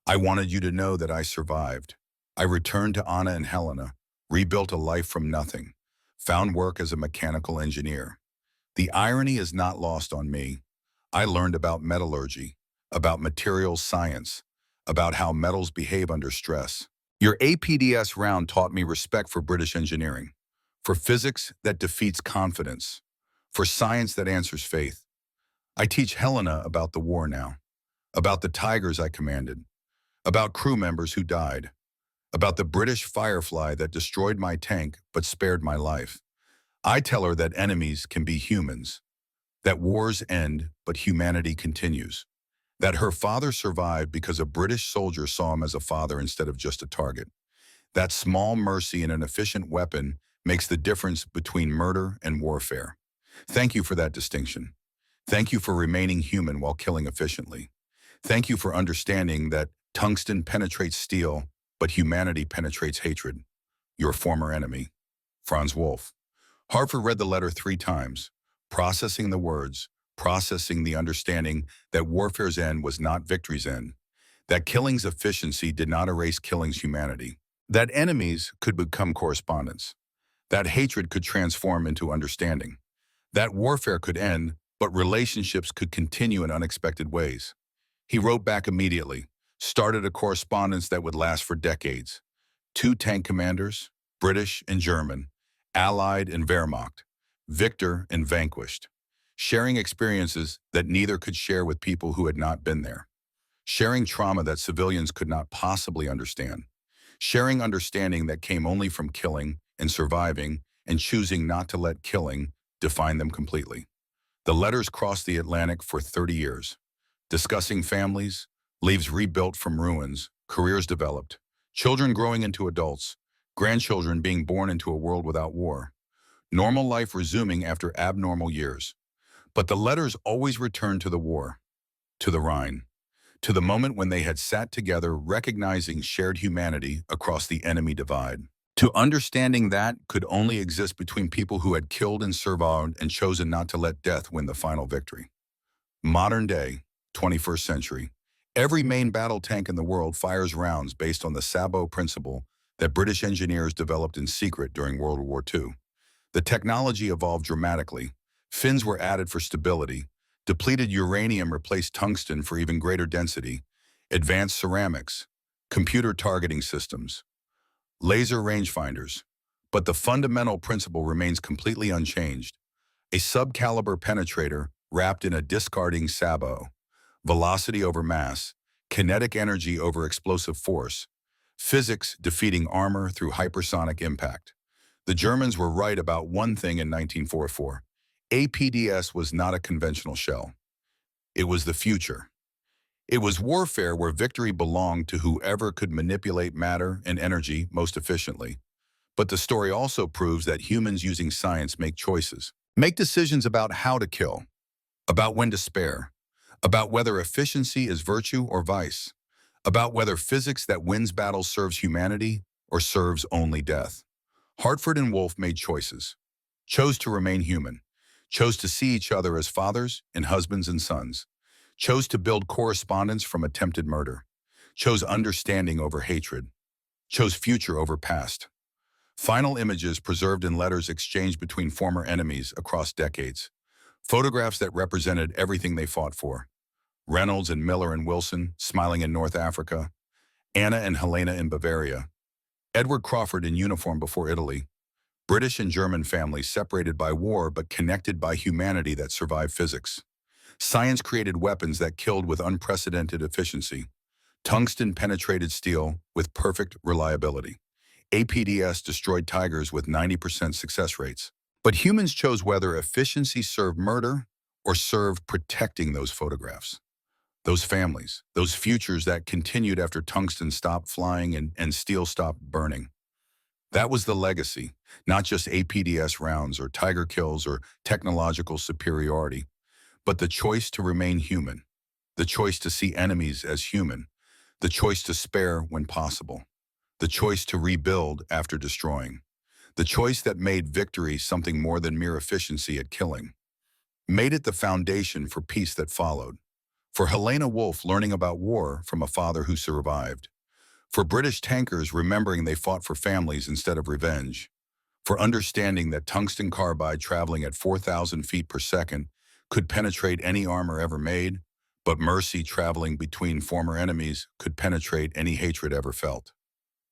I wanted you to know that I survived. I returned to Anna and Helena, rebuilt a life from nothing, found work as a mechanical engineer. The irony is not lost on me. I learned about metallurgy, about materials science, about how metals behave under stress. Your APDS round taught me respect for British engineering, for physics that defeats confidence, for science that answers faith. I teach Helena about the war now, about the Tigers I commanded, about crew members who died, about the British Firefly that destroyed my tank but spared my life. I tell her that enemies can be humans, that wars end but humanity continues, that her father survived because a British soldier saw him as a father instead of just a target. That small mercy in an efficient weapon makes the difference between murder and warfare. Thank you for that distinction. Thank you for remaining human while killing efficiently. Thank you for understanding that tungsten penetrates steel, but humanity penetrates hatred. Your former enemy, Franz Wolf. Hartford read the letter 3 times, processing the words, processing the understanding that warfare's end was not victory's end, that killing's efficiency did not erase killing's humanity, that enemies could become correspondents, that hatred could transform into understanding, that warfare could end, but relationships could continue in unexpected ways. He wrote back immediately, started a correspondence that would last for decades. 2 tank commanders, British and German, Allied and Wehrmacht, victor and vanquished, sharing experiences that neither could share with people who had not been there, sharing trauma that civilians could not possibly understand, sharing understanding that came only from killing and surviving and choosing not to let killing define them completely. The letters crossed the Atlantic for 30 years, discussing families, lives rebuilt from ruins, careers developed, children growing into adults, grandchildren being born into a world without war, normal life resuming after abnormal years. But the letters always returned to the war, to the Rhine, to the moment when they had sat together recognizing shared humanity across the enemy divide. To understanding that could only exist between people who had killed and survived and chosen not to let death win the final victory. Modern day, 21st century, every main battle tank in the world fires rounds based on the sabot principle that British engineers developed in secret during World War II. The technology evolved dramatically. Fins were added for stability. Depleted uranium replaced tungsten for even greater density. Advanced ceramics. Computer targeting systems. Laser rangefinders. But the fundamental principle remains completely unchanged. A subcaliber penetrator wrapped in a discarding sabot. Velocity over mass. Kinetic energy over explosive force. Physics defeating armor through hypersonic impact. The Germans were right about one thing in 1944. APDS was not a conventional shell. It was the future. It was warfare where victory belonged to whoever could manipulate matter and energy most efficiently. But the story also proves that humans using science make choices. Make decisions about how to kill, about when to spare, about whether efficiency is virtue or vice, about whether physics that wins battles serves humanity or serves only death. Hartford and Wolff made choices, chose to remain human, chose to see each other as fathers and husbands and sons, chose to build correspondence from attempted murder, chose understanding over hatred, chose future over past. Final images preserved in letters exchanged between former enemies across decades. Photographs that represented everything they fought for. Reynolds and Miller and Wilson smiling in North Africa. Anna and Helena in Bavaria. Edward Crawford in uniform before Italy. British and German families separated by war but connected by humanity that survived physics. Science created weapons that killed with unprecedented efficiency. Tungsten penetrated steel with perfect reliability. APDS destroyed tigers with 90% success rates. But humans chose whether efficiency served murder or served protecting those photographs, those families, those futures that continued after tungsten stopped flying and steel stopped burning. That was the legacy, not just APDS rounds or tiger kills or technological superiority, but the choice to remain human, the choice to see enemies as human, the choice to spare when possible, the choice to rebuild after destroying, the choice that made victory something more than mere efficiency at killing, made it the foundation for peace that followed. For Helena Wolff learning about war from a father who survived. For British tankers remembering they fought for families instead of revenge. For understanding that tungsten carbide traveling at 4,000 feet per second could penetrate any armor ever made, but mercy traveling between former enemies could penetrate any hatred ever felt.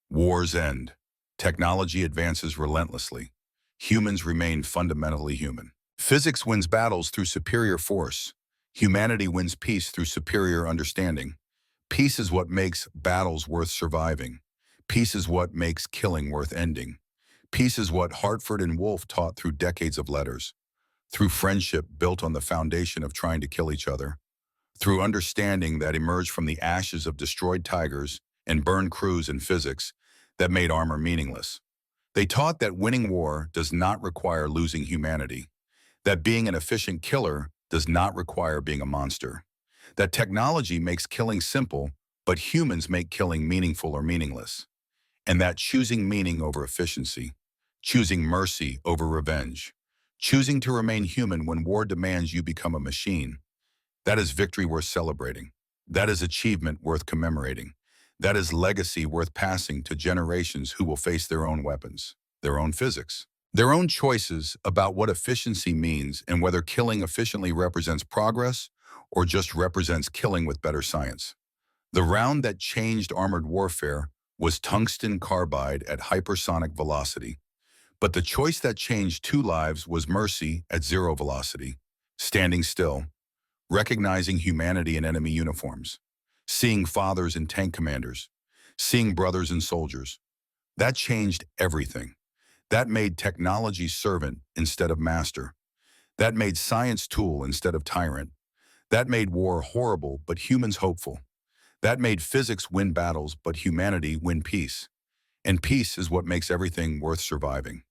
Wars end. Technology advances relentlessly. Humans remain fundamentally human. Physics wins battles through superior force. Humanity wins peace through superior understanding. Peace is what makes battles worth surviving. Peace is what makes killing worth ending. Peace is what Hartford and Wolff taught through decades of letters, through friendship built on the foundation of trying to kill each other, through understanding that emerged from the ashes of destroyed tigers and burned crews in physics that made armor meaningless. They taught that winning war does not require losing humanity, that being an efficient killer does not require being a monster, that technology makes killing simple, but humans make killing meaningful or meaningless, and that choosing meaning over efficiency, choosing mercy over revenge, choosing to remain human when war demands you become a machine, that is victory worth celebrating. That is achievement worth commemorating. That is legacy worth passing to generations who will face their own weapons, their own physics, their own choices about what efficiency means and whether killing efficiently represents progress or just represents killing with better science. The round that changed armored warfare was tungsten carbide at hypersonic velocity. But the choice that changed two lives was mercy at zero velocity, standing still, recognizing humanity in enemy uniforms, seeing fathers and tank commanders, seeing brothers and soldiers. That changed everything. That made technology servant instead of master. That made science tool instead of tyrant. That made war horrible but humans hopeful. That made physics win battles but humanity win peace. And peace is what makes everything worth surviving.